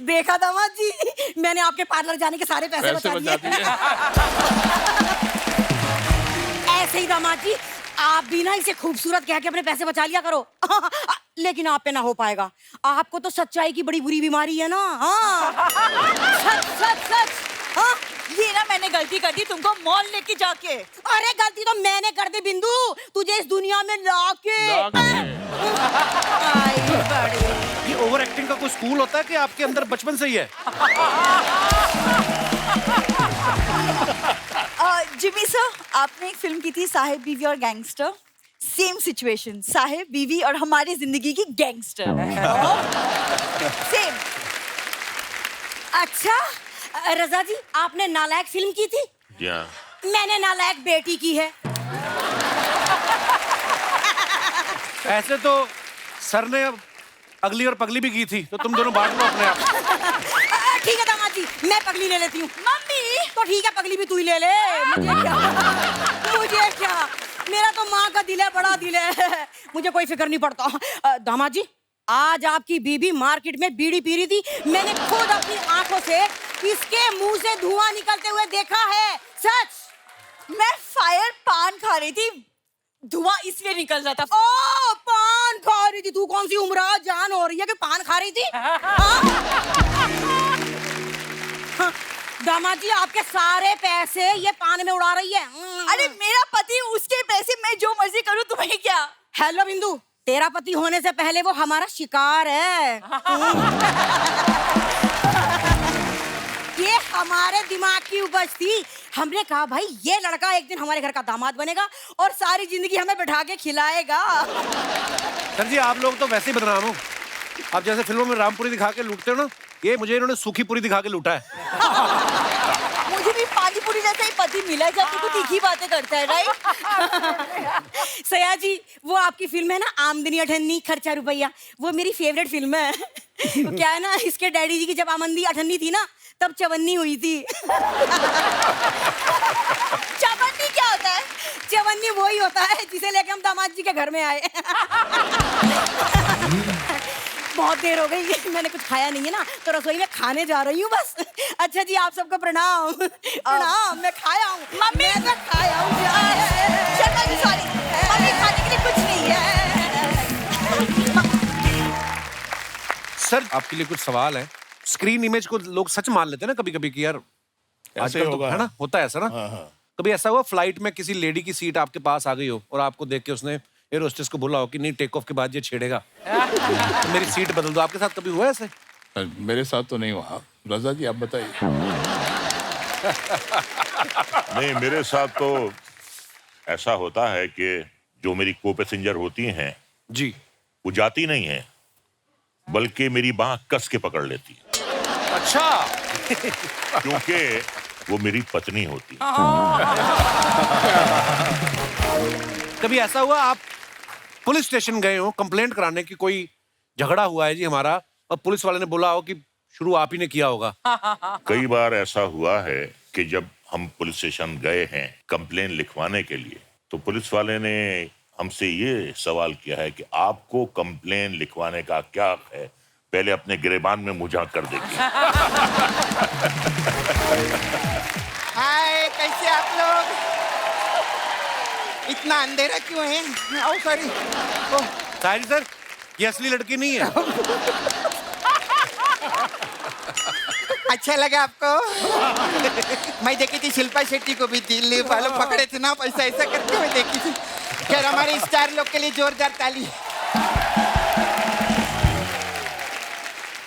देखा दामाद जी, मैंने आपके पार्लर जाने के सारे पैसे बचा दिए। ऐसे ही दामाद जी, आप भी ना इसे खूबसूरत कह के अपने पैसे बचा लिया करो। लेकिन आप पे ना हो पाएगा, आपको तो सच्चाई की बड़ी बुरी बीमारी है ना। हाँ। सच सच सच। हाँ, ये ना मैंने गलती कर दी तुमको मॉल लेके जाके। अरे गलती तो मैंने कर दी बिंदु, तुझे इस दुनिया में लाके। आई बड़ी। ये ओवर एक्टिंग का कोई स्कूल होता है कि आपके अंदर बचपन से ही है? जिमी सर, आपने एक फिल्म की थी साहिब बीवी और गैंगस्टर। सेम सिचुएशन, साहिब बीवी और हमारी जिंदगी की गैंगस्टर। सेम। अच्छा रजा जी, आपने नालायक फिल्म की थी? जी हाँ। मैंने नालायक बेटी की है। ऐसे तो सर ने अगली और पगली भी की थी, तो तुम दोनों बांट लो अपने आप। ठीक है दामाद जी, मैं पगली ले लेती हूँ। मम्मी तो ठीक है, पगली भी तू ही ले ले। मुझे क्या, मुझे क्या, मेरा तो माँ का दिल है, बड़ा दिल है, मुझे कोई फिक्र नहीं पड़ता। दामाद जी, आज आपकी बीबी मार्केट में बीड़ी पी रही थी, मैंने खुद अपनी आंखों से इसके मुंह से धुआं निकलते हुए देखा है। सच। मैं फायर पान खा रही थी, धुआं इसलिए निकल रहा था। ओ, पान खा रही थी तू? कौन सी उम्र जान हो रही है कि पान खा रही थी? हाँ, दामाद जी, आपके सारे पैसे ये पान में उड़ा रही है। अरे मेरा पति, उसके पैसे मैं जो मर्जी करूं, तुम्हें क्या? हेलो बिंदु, तेरा पति होने से पहले वो हमारा शिकार है। ये हमारे दिमाग की उपज थी। हमने कहा भाई ये लड़का एक दिन हमारे घर का दामाद बनेगा और सारी जिंदगी हमें बैठा के खिलाएगा। सर जी, आप लोग तो वैसे ही बदनाम हो। आप जैसे फिल्मों में रामपुरी दिखा के लूटते हो ना, ये मुझे इन्होंने सूखी पूरी दिखा के लूटा है। मुझे भी पानी पूरी जैसा ही पति मिला है, जब तू तीखी बातें करता है, राइट? सया जी, वो आपकी फिल्म है ना आमदनी अठन्नी खर्चा रुपया, वो मेरी फेवरेट फिल्म है। तो क्या है ना, इसके डैडी जी की जब आमदनी अठन्नी थी ना, तब चवन्नी हुई थी। चवन्नी क्या होता है? चवन्नी वही होता है जिसे लेके हम दामाद जी के घर में आए। बहुत देर हो गई, मैंने कुछ खाया नहीं है ना, तो रसोई में खाने जा रही हूँ बस। अच्छा जी, आप सबको प्रणाम। प्रणाम। मैं खाया हूँ मम्मी, मैं खाया हूँ। सॉरी मम्मी, खाने के लिए कुछ नहीं है। सर, आपके लिए कुछ सवाल है। स्क्रीन इमेज को लोग सच मान लेते हैं ना कभी कभी कि यार आजकल तो होगा, है ना, होता है ऐसा ना। हाँ, हाँ। कभी ऐसा हुआ फ्लाइट में किसी लेडी की सीट आपके पास आ गई हो और आपको देख के उसने एयर होस्टेस को बोला हो कि नहीं, टेक ऑफ के बाद ये छेड़ेगा, तो मेरी सीट बदल दो। आपके साथ कभी हुआ ऐसे? मेरे साथ तो नहीं हुआ। रजा जी, आप बताइए। नहीं, मेरे साथ तो ऐसा होता है कि जो मेरी को पैसेंजर होती हैं जी, वो जाती नहीं है, बल्कि मेरी बांह कस के पकड़ लेती है। अच्छा। क्योंकि वो मेरी पत्नी होती है। कभी ऐसा हुआ आप पुलिस स्टेशन गए हो कंप्लेंट कराने की, कोई झगड़ा हुआ है जी हमारा, और पुलिस वाले ने बोला हो कि शुरू आप ही ने किया होगा? कई बार ऐसा हुआ है कि जब हम पुलिस स्टेशन गए हैं कंप्लेन लिखवाने के लिए, तो पुलिस वाले ने हमसे ये सवाल किया है कि आपको कंप्लेन लिखवाने का क्या है, पहले अपने गिरेबान में मुँह झाँक कर देखिए। हाय, कैसे आप लोग? इतना अंधेरा क्यों है? ओ सॉरी। साहिल सर, ये असली लड़की नहीं है। अच्छा लगा आपको? मैं देखी थी शिल्पा शेट्टी को भी, दिल्ली वालों पकड़े थे ना, ऐसा ऐसा करते हुए देखी थी। खैर, हमारे स्टार लोग के लिए जोरदार ताली।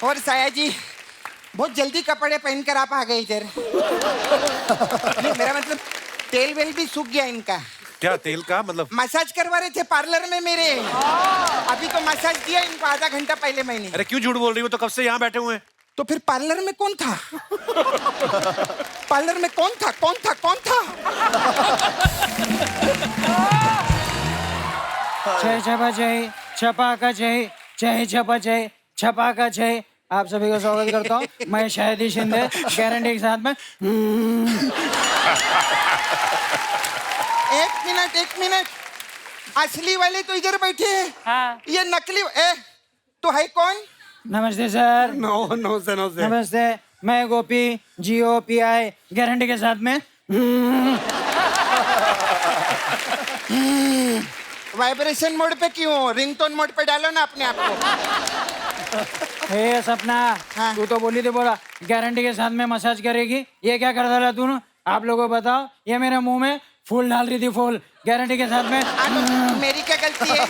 और साया जी, बहुत जल्दी कपड़े पहनकर आप आ गए इधर। नहीं, मेरा मतलब तेल वेल भी सूख गया इनका। क्या तेल का मतलब? मसाज करवा रहे थे पार्लर में मेरे, अभी तो मसाज दिया इनको आधा घंटा पहले मैंने। अरे क्यों झूठ बोल रही हो, तो कब से यहाँ बैठे हुए हैं। तो फिर पार्लर में कौन था? पार्लर में कौन था? कौन था? कौन था? जय जय जय छपाका छे छे छपा छे छपाका छे। आप सभी का स्वागत करता हूँ। मैं शाहिदी शिंदे गारंटी के साथ में। एक मिनट असली वाले तो इधर बैठे हैं। हाँ। ये नकली तो है कौन? नमस्ते सर। नमस्ते नमस्ते। नमस्ते, मैं गोपी GOPI गारंटी के साथ में। वाइब्रेशन मोड पे क्यों? रिंगटोन मोड पे डालो ना अपने आप को। हे सपना, हाँ। तू तो बोली थी बोला गारंटी के साथ में मसाज करेगी। ये क्या कर डाला तूने? आप लोगों को बताओ, ये मेरे मुंह में फूल डाल रही थी, फूल गारंटी के साथ में। मेरी क्या गलती है?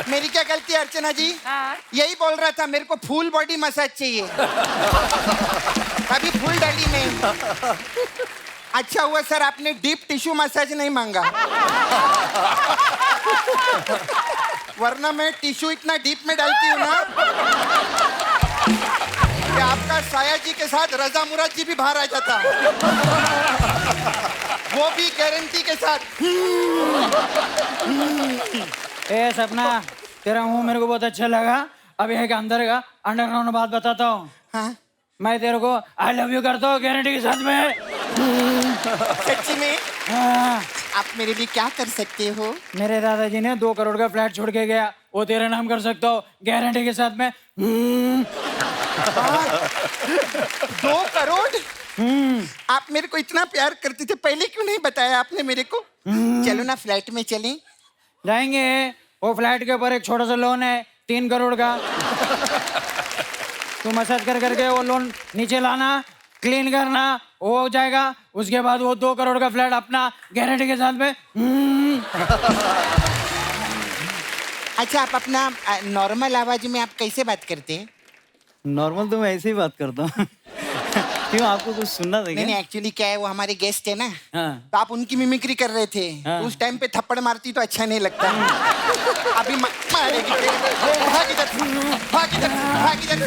मेरी क्या गलती है अर्चना जी? हाँ। यही बोल रहा था, मेरे को फुल बॉडी मसाज चाहिए। अभी फुल डाली नहीं। अच्छा हुआ सर आपने डीप टिश्यू मसाज नहीं मांगा, वरना मैं टिश्यू इतना डीप में डालती हूँ ना कि आपका साया जी के साथ रजा मुराद जी भी बाहर आ जाता, वो भी गारंटी के साथ। ए सपना, तेरा मुंह मेरे को बहुत अच्छा लगा। अब एक अंदर का अंडरग्राउंड बात बताता हूँ। हाँ? मैं तेरे को आई लव यू करता हूँ गारंटी के साथ में। सच्ची में? हाँ। आप मेरे लिए क्या कर सकते हो? मेरे दादाजी ने 2 करोड़ का फ्लैट छोड़ के गया, वो तेरे नाम कर सकता हो गारंटी के साथ में। 2 करोड़? आप मेरे को इतना प्यार करते थे, पहले क्यों नहीं बताया आपने मेरे को? चलो ना फ्लैट में चलें। जाएंगे। वो फ्लैट के ऊपर एक छोटा सा लोन है 3 करोड़ का। तू मसाज कर करके वो लोन नीचे लाना, क्लीन करना, वो हो जाएगा। उसके बाद वो 2 करोड़ का फ्लैट अपना गारंटी के साथ में। अच्छा आप अपना नॉर्मल आवाज में आप कैसे बात करते हैं? नॉर्मल तो मैं ऐसे ही बात करता हूँ। क्यों, आपको कुछ सुनना था क्या? नहीं एक्चुअली क्या है, वो हमारे गेस्ट है ना। हाँ। तो आप उनकी मिमिक्री कर रहे थे। हाँ। उस टाइम पे थप्पड़ मारती तो अच्छा नहीं लगता। अभी मारेगी। भाग इधर, भाग इधर, भाग इधर।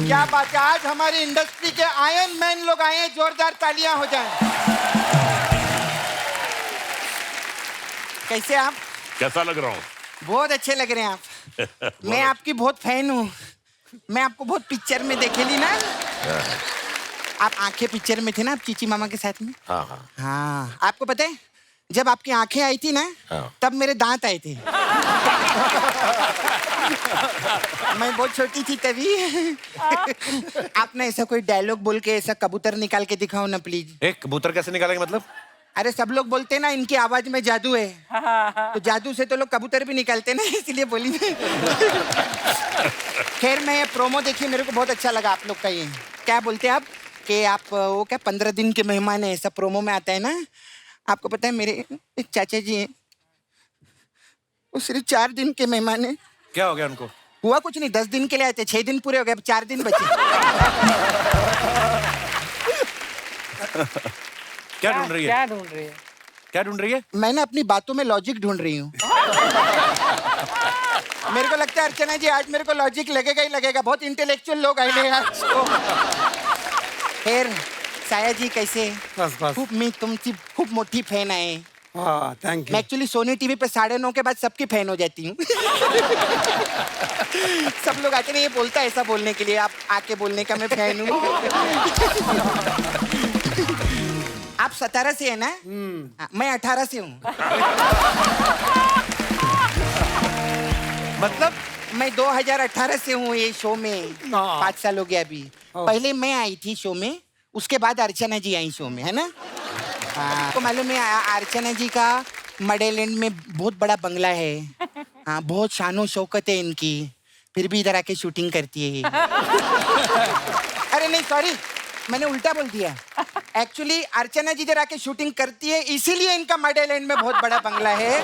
क्या बात है, आज हमारी इंडस्ट्री के आयरन मैन लोग आए हैं, जोरदार तालियां हो जाएं। कैसे आप? कैसा लग रहा हूँ? बहुत अच्छे लग रहे हैं आप। मैं आपकी बहुत फैन हूँ। मैं आपको बहुत पिक्चर में देखेली ना। आप आंखें पिक्चर में थे ना, आप चीची मामा के साथ में। हाँ। हाँ, आपको पता है जब आपकी आंखें आई थी ना, हाँ। तब मेरे दांत आए थे। मैं बहुत छोटी थी तभी। आप ना ऐसा कोई डायलॉग बोल के ऐसा कबूतर निकाल के दिखाओ ना प्लीज। एक कबूतर कैसे निकालेंगे मतलब? अरे सब लोग बोलते हैं ना इनकी आवाज में जादू है, तो जादू से तो लोग कबूतर भी निकालते हैं ना, इसलिए बोली। खैर मैं ये प्रोमो देखी, मेरे को बहुत अच्छा लगा आप लोग का। ये क्या बोलते हैं आप कि आप वो क्या 15 दिन के मेहमान है, ऐसा प्रोमो में आता है ना। आपको पता है मेरे एक चाचा जी हैं, वो सिर्फ 4 दिन के मेहमान है। क्या हो गया उनको? हुआ कुछ नहीं, 10 दिन के लिए आए थे, 6 दिन पूरे हो गए, अब 4 दिन बचे। क्या ढूंढ रही है? क्या ढूंढ रही है? क्या ढूंढ रही है? मैं ना अपनी बातों में लॉजिक ढूंढ रही हूँ। मेरे को लगता है अर्चना जी आज मेरे को लॉजिक लगेगा ही लगेगा, बहुत इंटेलेक्चुअल लोग आए हैं आज को। खैर साया जी कैसे? बस बस। खूप मी तुमची खूप मोठी फॅन आहे। हाँ थैंक मैं यू। एक्चुअली सोनी टीवी पे 9:30 के बाद सबकी फैन हो जाती हूँ। सब लोग आते नहीं, ये बोलता है ऐसा बोलने के लिए, आप आके बोलने का मैं फैन हूँ। आप 17 से है ना? मैं 18 से हूँ। मतलब मैं 2018 से हूँ ये शो में। 5 साल हो गया अभी। पहले मैं आई थी शो में, उसके बाद अर्चना जी आई शो में, है ना? आपको मालूम है अर्चना जी का मडेलैंड में बहुत बड़ा बंगला है। हाँ, बहुत शानो शौकत है इनकी, फिर भी इधर आके शूटिंग करती है। अरे नहीं सॉरी, मैंने उल्टा बोल दिया। एक्चुअली अर्चना जी इधर आके शूटिंग करती है, इसीलिए इनका मडेलैंड में बहुत बड़ा बंगला है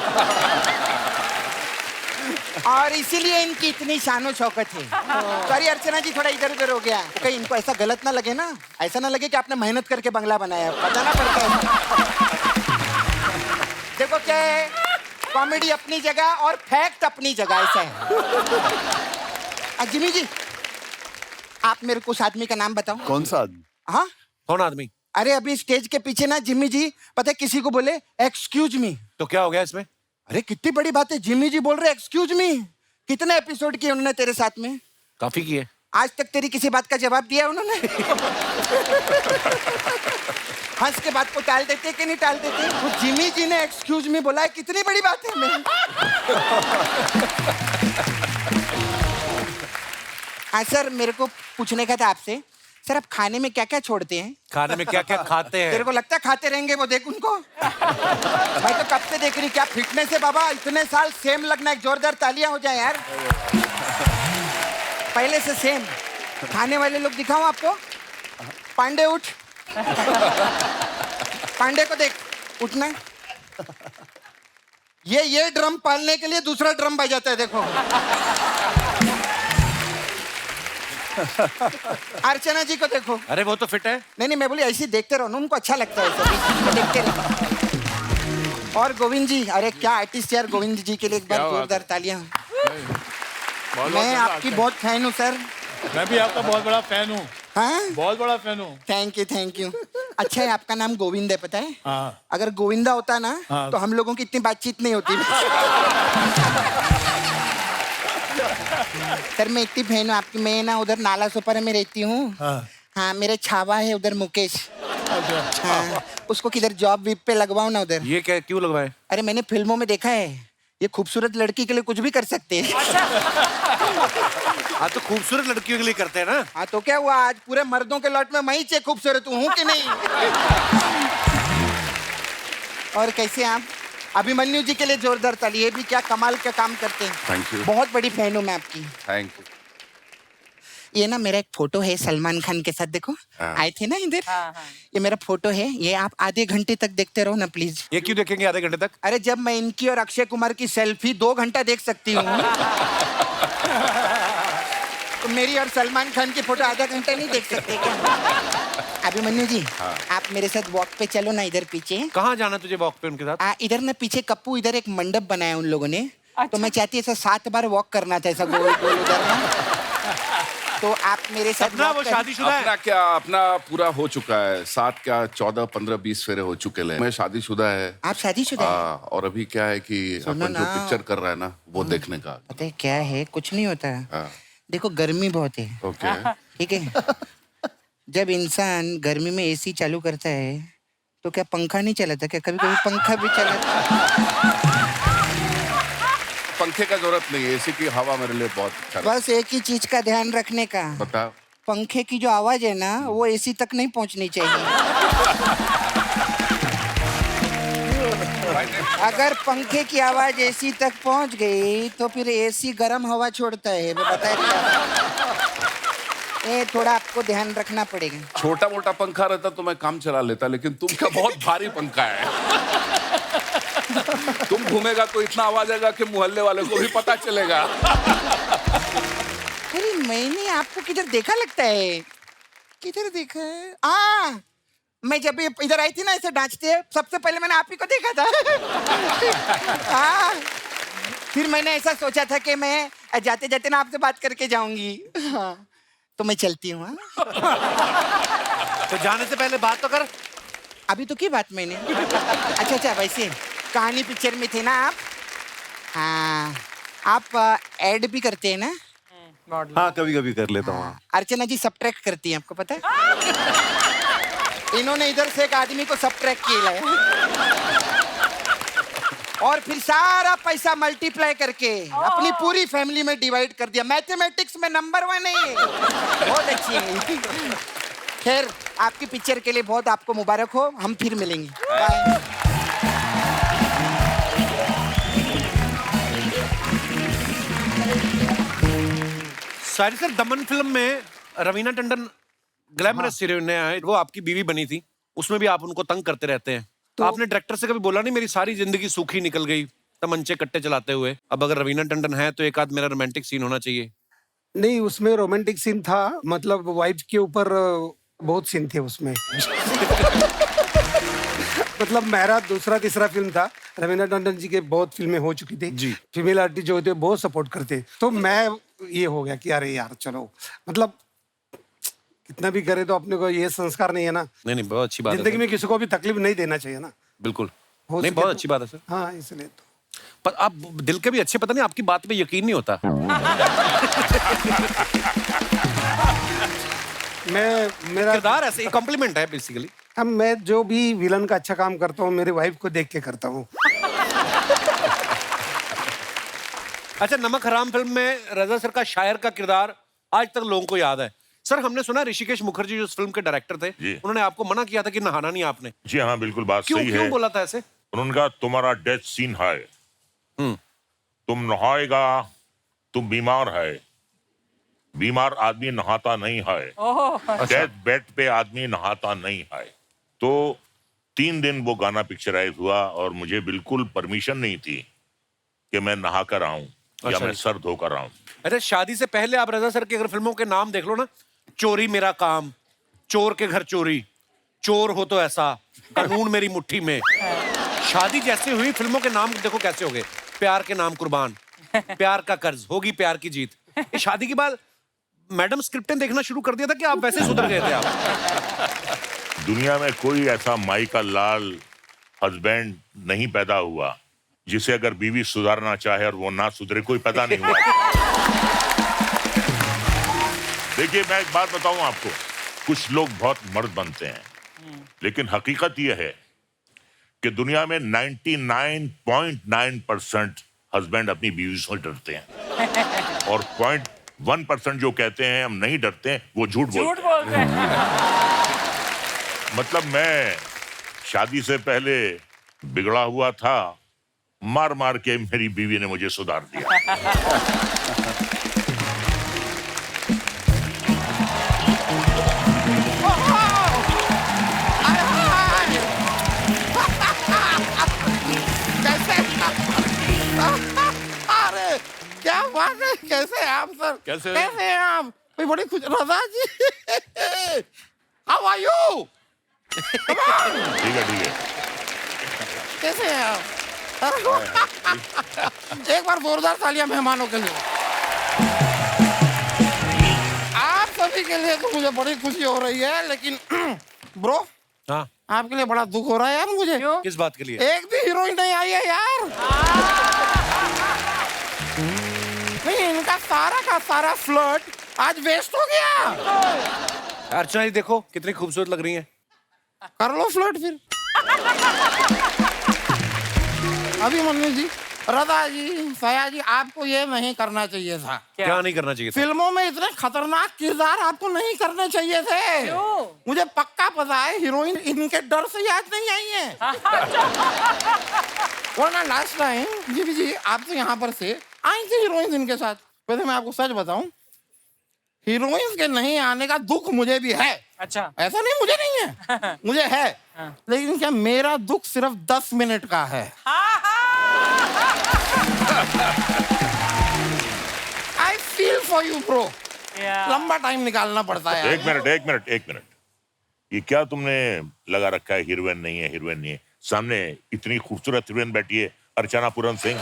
और इसीलिए इनकी इतनी शानो शौकत है। सॉरी अर्चना जी, थोड़ा इधर उधर हो गया। कहीं इनको ऐसा गलत ना लगे ना, ऐसा ना लगे कि आपने मेहनत करके बंगला बनाया, बताना पड़ता है। देखो क्या है, कॉमेडी अपनी जगह और फैक्ट अपनी जगह, ऐसा है। जिमी जी, आप मेरे को उस आदमी का नाम बताओ। कौन सा आदमी? हाँ, कौन आदमी? अरे अभी स्टेज के पीछे ना जिम्मी जी, पता है किसी को बोले एक्सक्यूज मी, तो क्या हो गया इसमें? अरे कितनी बड़ी बात है, जिमी जी बोल रहे एक्सक्यूज मी। कितने एपिसोड किए उन्होंने तेरे साथ में? काफी किए। आज तक तेरी किसी बात का जवाब दिया उन्होंने? हंस के बात को टाल देते कि नहीं टाल देते? वो जिमी जी ने एक्सक्यूज मी बोला है, कितनी बड़ी बात है। मैं हाँ सर, मेरे को पूछने का था आपसे, सर आप खाने में क्या क्या छोड़ते हैं? खाने में क्या क्या खाते हैं? तेरे को लगता है खाते रहेंगे वो? देख उनको, मैं तो कब से देख रही, क्या फिटनेस है बाबा। इतने साल सेम लगना, एक जोरदार तालियां हो जाए यार। पहले से सेम खाने वाले लोग दिखाऊं आपको? पांडे उठ, पांडे को देख, उठना। ये ड्रम पालने के लिए दूसरा ड्रम बजाता है, देखो। अर्चना जी को देखो। अरे वो तो फिट है। नहीं, मैं बोली ऐसे देखते रहो ना, उनको अच्छा लगता है सभी, तो देखते रहो। और गोविंद जी, अरे क्या आर्टिस्ट यार, गोविंद जी के लिए एक बार जोरदार तालियां। मैं आपकी बहुत फैन हूँ सर। मैं भी आपका बहुत बड़ा फैन हूँ। हाँ, बहुत बड़ा फैन हूँ। Thank you. अच्छा है आपका नाम गोविंद है, पता है? हाँ। अगर गोविंदा होता ना, हाँ। तो हम लोगों की इतनी बातचीत नहीं होती। सर मैं इतनी फैन हूँ आपकी। मैं ना उधर नाला सोपारा में रहती हूँ। हाँ, मेरे छावा है उधर मुकेश। हाँ, उसको किधर जॉब वीप पे लगवाओ ना उधर। ये क्या, क्यों लगवाए? अरे मैंने फिल्मों में देखा है, ये खूबसूरत लड़की के लिए कुछ भी कर सकते हैं। हाँ तो खूबसूरत लड़कियों के लिए करते हैं ना। हाँ तो क्या हुआ, आज पूरे मर्दों के लॉट में मैं ही खूबसूरत हूँ कि नहीं? और कैसे आप? अभिमन्यु जी के लिए जोरदार ताली। ये भी क्या कमाल का काम करते हैं। Thank you. बहुत बड़ी फैन हूँ मैं आपकी। Thank you. ये ना मेरा एक फोटो है सलमान खान के साथ, देखो आए थे ना इधर। ये मेरा फोटो है, ये आप आधे घंटे तक देखते रहो ना प्लीज। ये क्यों देखेंगे आधे घंटे तक? अरे जब मैं इनकी और अक्षय कुमार की सेल्फी 2 घंटा देख सकती हूँ, तो मेरी और सलमान खान की फोटो आधा घंटा नहीं देख सकते क्या? अभिमन्यु जी, आप मेरे साथ वॉक पे चलो ना, इधर पीछे। कहाँ जाना तुझे वॉक पे उनके साथ? इधर ना पीछे कप्पू, इधर एक मंडप बनाया उन लोगों ने। तो मैं चाहती ऐसा 7 बार वॉक करना था, ऐसा गोल गोल उधर ना। तो आप मेरे साथ सपना, वो शादीशुदा है? अपना क्या, अपना पूरा हो चुका है। 7 क्या 14 15 20 फेरे हो चुके हैं। मैं शादीशुदा है। आप शादीशुदा हैं? और अभी क्या है कि अपन जो पिक्चर कर रहा है ना, वो देखने का। पता है क्या है, कुछ नहीं होता। देखो गर्मी बहुत है, ओके ठीक है? जब इंसान गर्मी में एसी चालू करता है तो क्या पंखा नहीं चलाता क्या? कभी कभी पंखा भी चलाता। पंखे का जरूरत नहीं है, एसी की हवा मेरे लिए बहुत अच्छा लगता बस एक ही चीज का ध्यान रखने का, है। बता। पंखे की जो आवाज है ना, वो एसी तक नहीं पहुंचनी चाहिए। अगर पंखे की आवाज एसी तक पहुंच गई तो फिर एसी गर्म हवा छोड़ता है, वो बताया। ये थोड़ा आपको ध्यान रखना पड़ेगा। छोटा मोटा पंखा रहता तो मैं काम चला लेता, लेकिन तुम क्या बहुत भारी पंखा है। तुम घूमेगा तो इतना आवाज आएगा कि मोहल्ले वाले को भी पता चलेगा। अरे मैंने आपको किधर देखा लगता है, किधर देखा है? मैं जब इधर आई थी ना, ऐसे नाचते, सबसे पहले मैंने आप ही को देखा था। फिर मैंने ऐसा सोचा था कि मैं जाते जाते ना आपसे बात करके जाऊंगी। तो मैं चलती हूँ। तो जाने से पहले बात तो कर। अभी तो की बात मैंने। अच्छा, वैसे कहानी पिक्चर में थे ना आप? हाँ, आप एड भी करते हैं ना? हाँ, कभी कभी कर लेता हूँ। अर्चना जी सब्ट्रैक्ट करती हैं, आपको पता है? इन्होंने इधर से एक आदमी को सब्ट्रैक्ट किया है और फिर सारा पैसा मल्टीप्लाई करके अपनी पूरी फैमिली में डिवाइड कर दिया। मैथमेटिक्स में नंबर 1 है ये, बहुत अच्छी है। खैर, आपकी पिक्चर के लिए बहुत आपको मुबारक हो। हम फिर मिलेंगे, बाय। सारी सर, दमन फिल्म में रवीना टंडन ग्लैमरस हीरोइन है, वो आपकी बीवी बनी थी, उसमें भी आप उनको तंग करते रहते हैं। तो आपने डायरेक्टर से कभी बोला नहीं मेरी सारी जिंदगी सूखी निकल गई तमंचे कट्टे चलाते हुए, अब अगर रवीना टंडन है तो एक आध मेरा रोमांटिक सीन होना चाहिए? नहीं, उसमें रोमांटिक सीन था, मतलब वाइफ के ऊपर बहुत सीन थे उसमें। मतलब मेरा दूसरा तीसरा फिल्म था, रवीना टंडन जी के बहुत फिल्में हो चुकी थी जी। फीमेल आर्टिस्ट जो होते बहुत सपोर्ट करते, तो मैं ये हो गया कि अरे यार चलो, मतलब कितना भी करे तो अपने को ये संस्कार नहीं है ना। नहीं, बहुत अच्छी बात है। जिंदगी में किसी को भी तकलीफ नहीं देना चाहिए ना। बिल्कुल नहीं, बहुत अच्छी बात है सर। हाँ, इसलिए तो पर आप दिल के भी अच्छे, पता नहीं आपकी बात पे यकीन नहीं होता। मेरा किरदार ऐसे कॉम्प्लीमेंट है बेसिकली। अब मैं जो भी विलन का अच्छा काम करता हूँ मेरी वाइफ को देख के करता हूँ। अच्छा, नमक हराम फिल्म में रजा सर का शायर का किरदार आज तक लोगों को याद है। सर, हमने सुना ऋषिकेश मुखर्जी जो उस फिल्म के डायरेक्टर थे, उन्होंने आपको मना किया था कि नहाना नहीं आपने। जी हाँ, बिल्कुल बात सही है। क्यों बोला था ऐसे? उन्होंने कहा तुम्हारा डेथ सीन है, तुम नहाएगा, तुम बीमार है, बीमार आदमी नहाता नहीं है, डेथ बेड पे आदमी नहाता नहीं है। तो 3 दिन वो गाना पिक्चराइज हुआ और मुझे बिल्कुल परमिशन नहीं थी कि मैं नहा कर आऊं या मैं सर धोकर आऊं। अरे शादी से पहले आप रजा सर की अगर फिल्मों के नाम देख लो ना, चोरी मेरा काम, चोर के घर चोरी, चोर हो तो ऐसा, कानून मेरी मुट्ठी में। शादी जैसे हुई फिल्मों के नाम देखो कैसे हो गए। प्यार के नाम कुर्बान, प्यार का कर्ज, होगी प्यार की जीत। ये शादी के बाद मैडम स्क्रिप्टें देखना शुरू कर दिया था कि आप वैसे सुधर गए थे आप? दुनिया में कोई ऐसा माई का लाल हस्बैंड नहीं पैदा हुआ जिसे अगर बीवी सुधारना चाहे और वो ना सुधरे, कोई पैदा नहीं हुआ। देखिए, मैं एक बात बताऊं आपको, कुछ लोग बहुत मर्द बनते हैं, लेकिन हकीकत यह है कि दुनिया में 99.9% हस्बैंड अपनी बीवी से डरते हैं और 0.1% जो कहते हैं हम नहीं डरते हैं, वो झूठ बोलते हैं। मतलब मैं शादी से पहले बिगड़ा हुआ था, मार मार के मेरी बीवी ने मुझे सुधार दिया। अरे क्या बात है, कैसे हैं आप सर? कैसे हैं आप? भाई बड़ी खुश। रजा जी, हाउ आर यू? ठीक है ठीक है। कैसे हैं आप? एक बार जोरदार तालियां मेहमानों के लिए। आप सभी के लिए तो मुझे बड़ी खुशी हो रही है, लेकिन ब्रो, हाँ, आपके लिए बड़ा दुख हो रहा है यार मुझे। किस बात के लिए? एक भी हीरोइन नहीं आई है यार। नहीं, इनका सारा का सारा फ्लर्ट आज वेस्ट हो गया। अर्चना जी देखो कितनी खूबसूरत लग रही हैं। कर लो फ्लर्ट फिर। अभी मन्नू जी, रजा जी, सया जी, आपको ये नहीं करना चाहिए था। क्या नहीं करना चाहिए था? फिल्मों में इतने खतरनाक किरदार आपको नहीं करने चाहिए थे। क्यों? मुझे पक्का पता है हीरोइन इनके डर से आज नहीं आई है। वरना लास्ट टाइम जी आप तो यहाँ पर से आई थी हीरोइन इनके साथ। वैसे मैं आपको सच बताऊं, हीरोइन के नहीं आने का दुख मुझे भी है। अच्छा, ऐसा नहीं, मुझे नहीं है, मुझे है। लेकिन क्या मेरा दुख सिर्फ 10 मिनट का है। I feel for you bro. लंबा टाइम निकालना पड़ता है। एक मिनट। ये क्या तुमने लगा रखा है, हीरोइन नहीं है, हीरोइन नहीं है? सामने इतनी खूबसूरत हीरोइन बैठी है, अर्चना पूरन सिंह।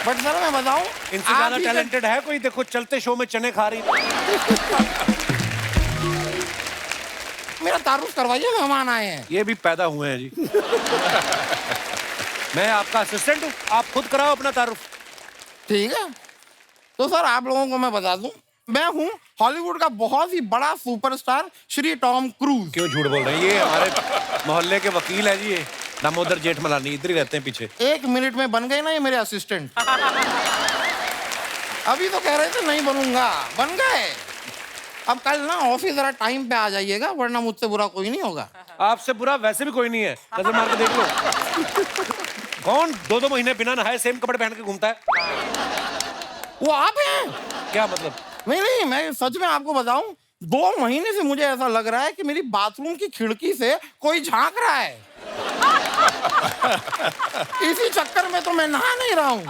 बट सर मैं बताऊं, इनसे ज्यादा टैलेंटेड है कोई? देखो चलते शो में चने खा रही। मेरा तारुफ करवाइए, मेहमान आए हैं। ये भी पैदा हुए हैं जी। मैं आपका असिस्टेंट हूँ, आप खुद कराओ अपना तारुफ। ठीक है, तो सर आप लोगों को मैं बता दूं, मैं हूँ हॉलीवुड का बहुत ही बड़ा सुपरस्टार श्री टॉम क्रूज। क्यों झूठ बोल रहे हैं? ये हमारे मोहल्ले के वकील है जी, ये दामोदर जेठमलानी, इधर ही रहते हैं पीछे। 1 मिनट में बन गए ना ये मेरे असिस्टेंट। अभी तो कह रहे थे नहीं बनूंगा, बन गए। अब कल ना ऑफिस जरा टाइम पे आ जाइएगा, वरना मुझसे बुरा कोई नहीं होगा। आपसे बुरा वैसे भी कोई नहीं है, नजर मार के देख लो। कौन 2-2 महीने बिना नहाए सेम कपड़े पहन के घूमता है? वो आप हैं। क्या मतलब? नहीं, मैं सच में आपको बताऊं, 2 महीने से मुझे ऐसा लग रहा है कि मेरी बाथरूम की खिड़की से कोई झांक रहा है। इसी चक्कर में तो मैं नहा नहीं रहा हूं।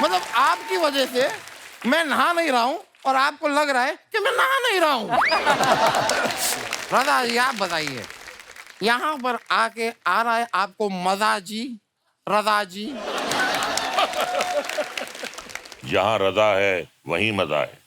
मतलब आपकी वजह से मैं नहा नहीं रहा हूं और आपको लग रहा है कि मैं नहा नहीं रहा हूं। रजा जी आप बताइए, यहाँ पर आके आ रहा है आपको मजा जी? रजा जी, जहाँ रजा है वहीं मजा है।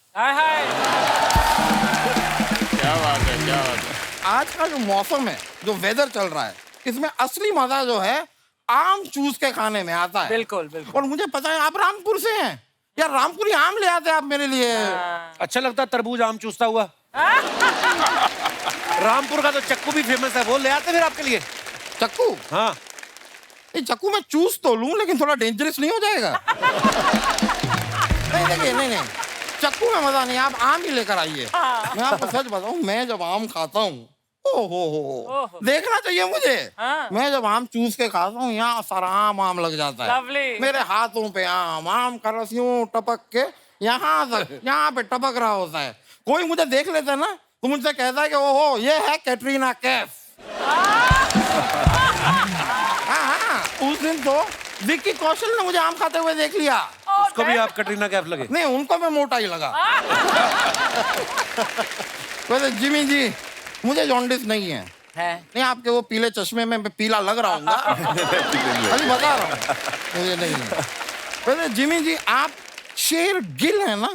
क्या बात है, क्या बात है। आज का जो मौसम है, जो वेदर चल रहा है, इसमें असली मजा जो है आम चूस के खाने में आता है। बिल्कुल बिल्कुल। और मुझे पता है आप रामपुर से हैं यार, रामपुरी आम ले आते आप मेरे लिए। अच्छा लगता है तरबूज आम चूसता हुआ। रामपुर का तो चक्कू भी फेमस है, वो ले आते फिर आपके लिए। चक्कू? हाँ। ये चक्कू मैं चूस तो लूं, लेकिन थोड़ा डेंजरस नहीं हो जाएगा? नहीं देखिए, नहीं नहीं, चक्कू में मजा नहीं, आप आम ही लेकर आइए। मैं आपको सच बताऊं, मैं जब आम खाता हूँ, ओहो, देखना चाहिए मुझे। मैं जब आम चूस के खाता हूँ, यहाँ सारा आम लग जाता है। Lovely. मेरे हाथों पे आम का रस यूं टपक के यहाँ तक, यहाँ पे टपक रहा होता है। कोई मुझे देख लेता है ना, तो मुझसे कहता है कि ओहो, ये है कैटरीना कैफ। हाँ, उस दिन तो विक्की कौशल ने मुझे आम खाते हुए देख लिया। उसको भी आप कटरीना कैफ लगे? नहीं, उनको मैं मोटा ही लगा। वैसे जिमी जी, मुझे जॉन्डिस नहीं है। नहीं, आपके वो पीले चश्मे में पीला लग रहा हूँ, अभी बता रहा हूँ, मुझे नहीं है। वैसे जिमी जी, आप शेर गिल है ना?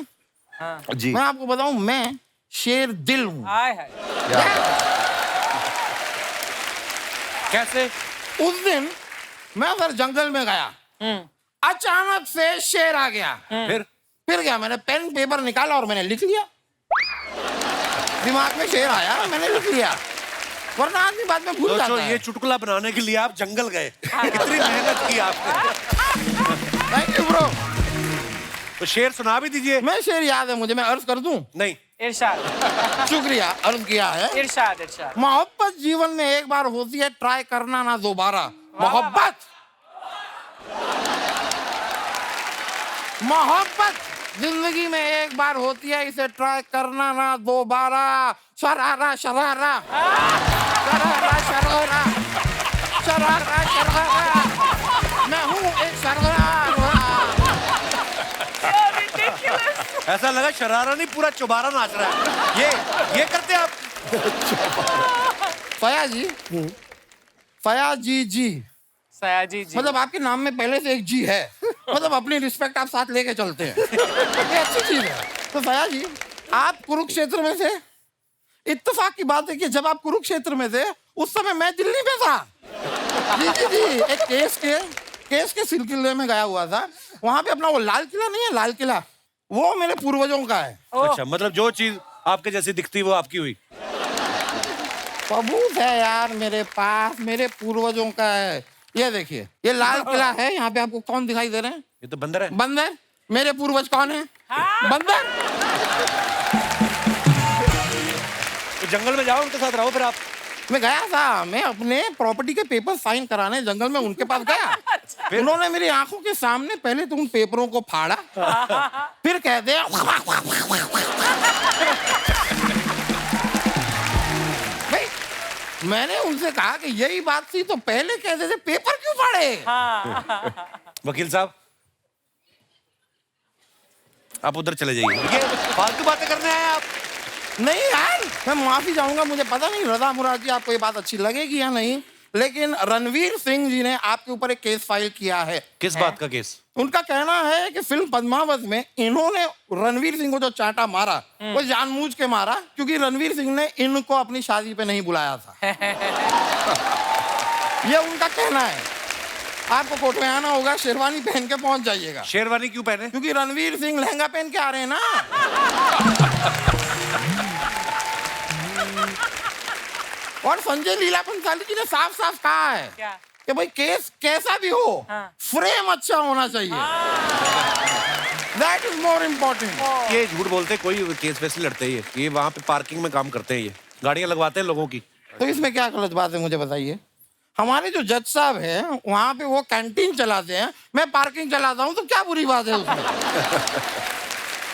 जी। मैं आपको बताऊं, मैं शेर दिल हूँ। कैसे? उस दिन मैं उधर जंगल में गया, अचानक से शेर आ गया। फिर क्या, मैंने पेन पेपर निकाला और मैंने लिख लिया। दिमाग में शेर आया, मैंने लिख लिया, वरना आदमी बाद में भूल जाता है। ये चुटकुला बनाने के लिए आप जंगल गए, कितनी मेहनत की आपने। Thank you bro. तो शेर सुना भी दीजिए। मैं शेर याद है मुझे, मैं अर्ज कर दूं? नहीं। इरशाद। शुक्रिया, अर्ज किया है। इरशाद इरशाद। मोहब्बत जीवन में एक बार होती है, ट्राई करना ना दोबारा। मोहब्बत जिंदगी में एक बार होती है, इसे ट्राई करना ना दोबारा। शरारा शरारा शरारा शरारा शरारा शरारा, मैं हूँ एक शरारा। ऐसा लगा शरारा नहीं, पूरा चौबारा नाच रहा है। ये करते आप? फयाजी जी, सयाजी जी, मतलब आपके नाम में पहले से एक जी है, मतलब अपनी रिस्पेक्ट आप साथ लेके चलते हैं, ये अच्छी चीज है। तो फया जी, आप कुरुक्षेत्र में थे। इत्तेफाक की बात है कि जब आप कुरुक्षेत्र में थे, उस समय मैं दिल्ली में था। जी जी जी, एक केस के सिलसिले में गया हुआ था। वहां पे अपना वो लाल किला नहीं है, लाल किला, वो मेरे पूर्वजों का है। अच्छा, मतलब जो चीज आपके जैसी दिखती वो आपकी हुई। सबूत है यार मेरे पास, मेरे पूर्वजों का है। ये देखिए, ये लाल किला है। यहाँ पे आपको कौन दिखाई दे रहे हैं? ये तो बंदर है। बंदर? मेरे पूर्वज कौन है? बंदर। तो जंगल में जाओ, उनके साथ रहो। फिर आप? मैं गया था, मैं अपने प्रॉपर्टी के पेपर साइन कराने जंगल में उनके पास गया। उन्होंने मेरी आंखों के सामने पहले तो उन पेपरों को फाड़ा, फिर कहते हैं भाई, मैंने उनसे कहा कि यही बात थी तो पहले कहते थे, पेपर क्यों फाड़े? वकील साहब, आप उधर चले जाइए, ये फालतू बातें करने आए आप। नहीं यार, मैं माफी चाहूंगा, मुझे पता नहीं रजा मुराद जी आपको ये बात अच्छी लगेगी या नहीं, लेकिन रणवीर सिंह जी ने आपके ऊपर एक केस फाइल किया है। किस बात का केस? उनका कहना है कि फिल्म पद्मावत में इन्होंने रणवीर सिंह को जो चांटा मारा, वो जानबूझ के मारा, क्योंकि रणवीर सिंह ने इनको अपनी शादी पे नहीं बुलाया था। ये उनका कहना है। आपको कोर्ट में आना होगा, शेरवानी पहन के पहुंच जाइएगा। शेरवानी क्यों पहने? क्योंकि रणवीर सिंह लहंगा पहन के आ रहे हैं ना। और संजय लीला भंसाली जी ने साफ साफ कहा है कि भाई केस कैसा भी हो, फ्रेम अच्छा होना चाहिए। That is more important. ये झूठ बोलते, कोई केस वैसे लड़ते ही है। ये वहाँ पे पार्किंग में काम करते हैं, ये गाड़ियाँ लगवाते हैं लोगों की। तो इसमें क्या गलत बात है मुझे बताइए? हमारे जो जज साहब हैं वहाँ पे वो कैंटीन चलाते हैं, मैं पार्किंग चलाता हूँ, तो क्या बुरी बात है उसमें?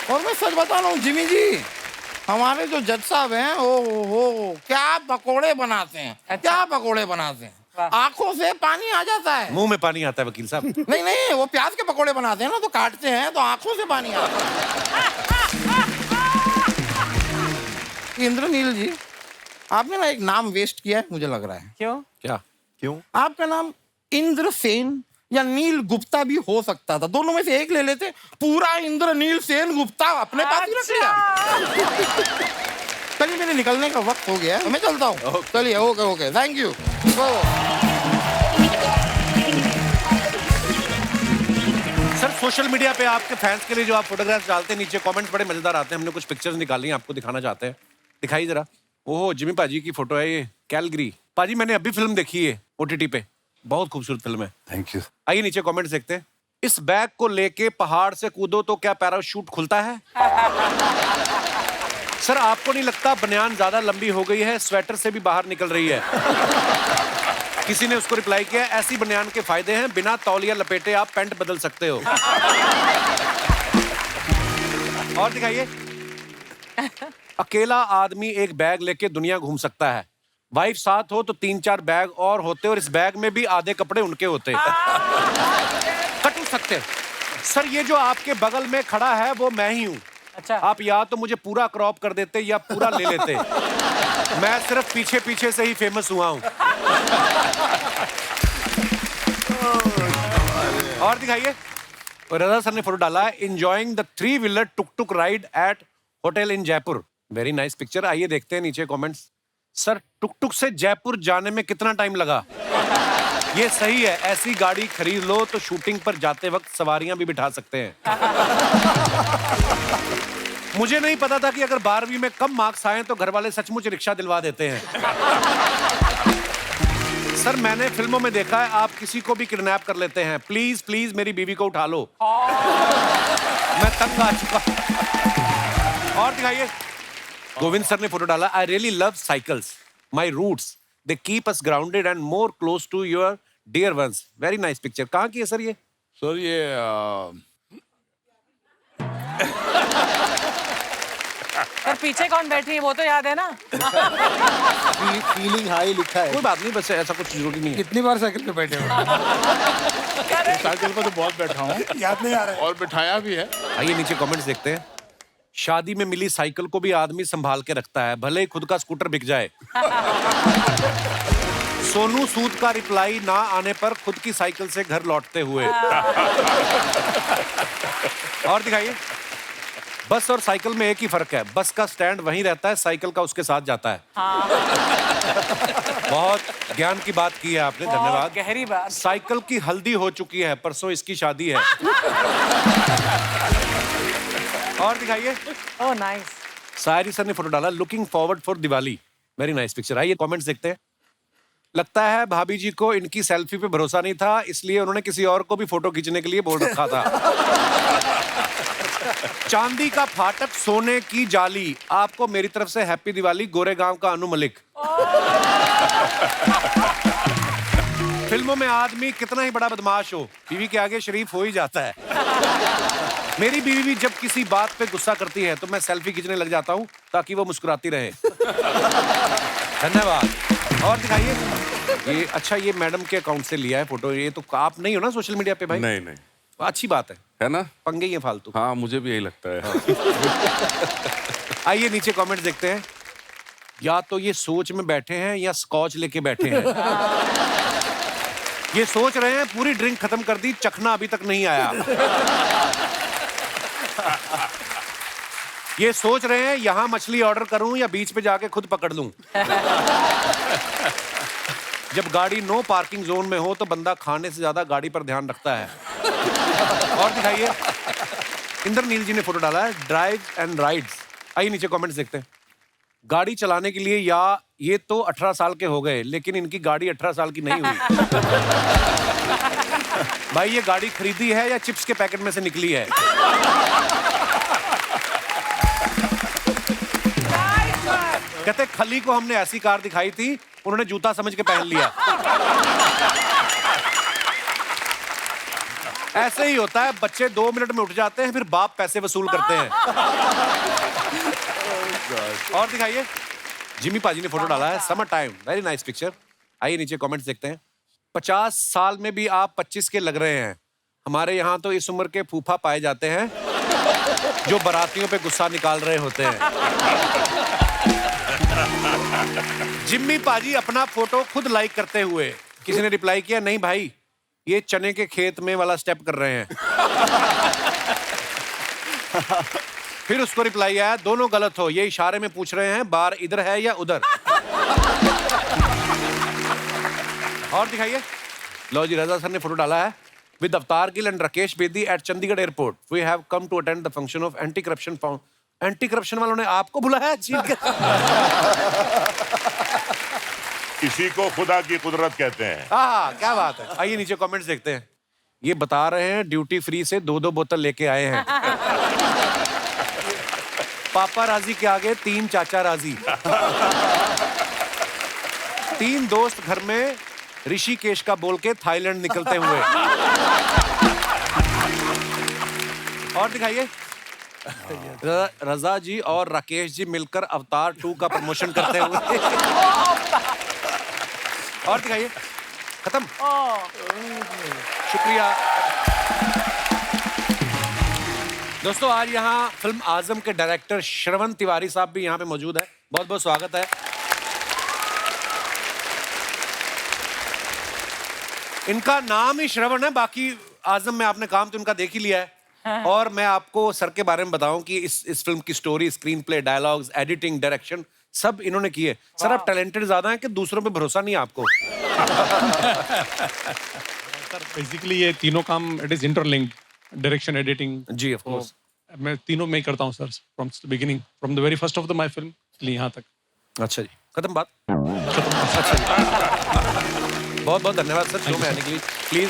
और मैं सच बता रहा हूँ जिमी जी, हमारे जो जज साहब हैं वो क्या पकोड़े बनाते हैं। अच्छा। क्या पकोड़े बनाते हैं, आंखों से पानी आ जाता है। मुंह में पानी आता है वकील साहब। नहीं नहीं, वो प्याज के पकोड़े बनाते हैं ना, तो काटते हैं तो आंखों से पानी आता है। इंद्रनील जी, आपने ना एक नाम वेस्ट किया है मुझे लग रहा है। क्यों? आपका नाम इंद्रसेन या नील गुप्ता भी हो सकता था, दोनों में से एक ले लेते। पूरा इंद्र नील सेन गुप्ता अपने पास ही रख लिया। चलिए मेरे निकलने का वक्त हो गया है, मैं चलता हूँ। चलिए, okay okay, thank you. Sir social media पे आपके फैंस के लिए जो आप फोटोग्राफ्स डालते हैं, नीचे कमेंट्स बड़े मजेदार आते हैं। हमने कुछ पिक्चर्स निकाली हैं, आपको दिखाना चाहते हैं। दिखाइए जरा। ओह, जिमी पाजी की फोटो है ये, कैलगरी। पाजी मैंने अभी फिल्म देखी है OTT पे, बहुत खूबसूरत फिल्म है। Thank you. आइए नीचे कमेंट्स देखते हैं। इस बैग को लेके पहाड़ से कूदो तो क्या पैराशूट खुलता है? सर आपको नहीं लगता बनियान ज्यादा लंबी हो गई है, स्वेटर से भी बाहर निकल रही है? किसी ने उसको रिप्लाई किया, ऐसी बनियान के फायदे हैं, बिना तौलिया लपेटे आप पैंट बदल सकते हो। और दिखाइए। अकेला आदमी एक बैग लेके दुनिया घूम सकता है, वाइफ साथ हो तो 3-4 बैग और होते और इस बैग में भी आधे कपड़े उनके होते। कट सकते। सर ये जो आपके बगल में खड़ा है वो मैं ही हूँ। अच्छा। आप या तो मुझे पूरा क्रॉप कर देते या पूरा ले लेते। मैं सिर्फ पीछे पीछे से ही फेमस हुआ हूँ। और दिखाइए। रजा सर ने फोटो डाला है, enjoying the 3-wheeler tuk tuk ride at hotel in Jaipur. Very nice picture. आइए देखते हैं नीचे कमेंट्स। सर टुक-टुक से जयपुर जाने में कितना टाइम लगा? ये सही है, ऐसी गाड़ी खरीद लो तो शूटिंग पर जाते वक्त सवारियां भी बिठा सकते हैं। मुझे नहीं पता था कि अगर 12वीं में कम मार्क्स आए तो घर वाले सचमुच रिक्शा दिलवा देते हैं। सर मैंने फिल्मों में देखा है आप किसी को भी किडनैप कर लेते हैं, प्लीज प्लीज मेरी बीवी को उठा लो। मैं तंग आ चुका। और दिखाइए। गोविंद सर ने फोटो डाला, I really love cycles, my roots, they keep us grounded and more close to your dear ones. Very nice picture. कहाँ की है सर ये? सर ये सर पीछे कौन बैठी है वो तो याद है ना? फीलिंग हाई लिखा है। कोई बात नहीं, बस ऐसा कुछ जरूरी नहीं है। कितनी बार साइकिल पे बैठे हो? साइकिल पर तो बहुत बैठा हूँ, याद नहीं आ रहा है। और बिठाया भी है। आइए नीचे कमेंट्स देखते हैं। शादी में मिली साइकिल को भी आदमी संभाल के रखता है, भले ही खुद का स्कूटर बिक जाए। सोनू सूद का रिप्लाई ना आने पर खुद की साइकिल से घर लौटते हुए। और दिखाइए। बस और साइकिल में एक ही फर्क है, बस का स्टैंड वहीं रहता है, साइकिल का उसके साथ जाता है। बहुत ज्ञान की बात की है आपने, धन्यवाद। गहरी बात। साइकिल की हल्दी हो चुकी है, परसों इसकी शादी है। और दिखाइए। Oh nice. सायरी सर ने फोटो डाला, looking forward for Diwali. Very nice picture. आइए कमेंट्स देखते हैं। लगता है भाभी जी को इनकी सेल्फी पे भरोसा नहीं था, इसलिए उन्होंने किसी और को भी फोटो खींचने के लिए बोल रखा था। चांदी का फाटक सोने की जाली, आपको मेरी तरफ से हैप्पी दिवाली। गोरेगांव का अनु मलिक। फिल्मों में आदमी कितना ही बड़ा बदमाश हो, बीवी के आगे शरीफ हो ही जाता है। मेरी बीवी भी जब किसी बात पे गुस्सा करती है तो मैं सेल्फी खींचने लग जाता हूँ ताकि वो मुस्कुराती रहे। धन्यवाद। और दिखाइए। ये अच्छा, ये मैडम के अकाउंट से लिया है फोटो। ये तो आप नहीं हो ना सोशल मीडिया पे भाई? नहीं नहीं, अच्छी बात है ना? पंगे ही है फालतू। हाँ मुझे भी यही लगता है। आइए नीचे कमेंट्स देखते हैं। या तो ये सोच में बैठे हैं या स्कॉच लेके बैठे हैं। ये सोच रहे हैं पूरी ड्रिंक खत्म कर दी, चखना अभी तक नहीं आया। ये सोच रहे हैं यहां मछली ऑर्डर करूं या बीच पे जाके खुद पकड़ लूं। जब गाड़ी नो पार्किंग जोन में हो तो बंदा खाने से ज्यादा गाड़ी पर ध्यान रखता है। और दिखाइए। इंद्रनील जी ने फोटो डाला है, ड्राइव एंड राइड्स। आइए नीचे कमेंट्स देखते हैं। गाड़ी चलाने के लिए या ये तो 18 साल के हो गए, लेकिन इनकी गाड़ी 18 साल की नहीं हुई। भाई ये गाड़ी खरीदी है या चिप्स के पैकेट में से निकली है? कहते खली को हमने ऐसी कार दिखाई थी, उन्होंने जूता समझ के पहन लिया। ऐसे ही होता है, बच्चे 2 मिनट में उठ जाते हैं, फिर बाप पैसे वसूल करते हैं। और दिखाइए। जिमी पाजी ने फोटो डाला है, summer time. Very nice picture. आइए नीचे कमेंट्स देखते हैं। 50 साल में भी आप 25 के लग रहे हैं। हमारे यहाँ तो इस उम्र के फूफा पाए जाते हैं जो बारातियों पे गुस्सा निकाल रहे होते हैं। जिम्मी पाजी अपना फोटो खुद लाइक करते हुए। किसी ने रिप्लाई किया, नहीं भाई ये चने के खेत में वाला स्टेप कर रहे हैं। फिर उसको रिप्लाई आया, दोनों गलत हो, ये इशारे में पूछ रहे हैं बार इधर है या उधर। और दिखाइए। लो जी, रजा सर ने फोटो डाला है with Avatar Gill and Rakesh Bedi at Chandigarh airport. We have come to attend the function of anti corruption found. Anti corruption वालों ने आपको बुलाया चीन के। इसी को खुदा की कुदरत कहते हैं। हाँ, क्या बात है। आइए नीचे कमेंट्स देखते हैं। ये बता रहे हैं ड्यूटी फ्री से 2-2 बोतल लेके आए हैं। पापा राजी के आगे 3 चाचा राजी। 3 दोस्त घर में ऋषिकेश का बोल के थाईलैंड निकलते हुए। और दिखाइए। रजा जी और राकेश जी मिलकर अवतार 2 का प्रमोशन करते हुए। और दिखाइए। खत्म। शुक्रिया दोस्तों। आज यहाँ फिल्म आजम के डायरेक्टर श्रवण तिवारी साहब भी यहाँ पे मौजूद है। बहुत बहुत स्वागत है। इनका नाम ही श्रवण है, बाकी आजम में आपने काम तो इनका देख ही लिया है। और मैं आपको सर के बारे में बताऊं कि इस फिल्म की story, screen play, dialogues, editing, direction सब इन्होंने किए। सर आप टैलेंटेड ज्यादा हैं कि दूसरों पे भरोसा नहीं है आपको? सर बेसिकली ये तीनों काम it is interlinked, direction, editing. जी ऑफ कोर्स। मैं तीनों में ही करता हूँ sir, from the beginning, from the very first of the my film यहाँ तक। अच्छा जी, खत्म बात। अच्छा जी। बहुत बहुत धन्यवाद सर शो में आने के लिए। प्लीज।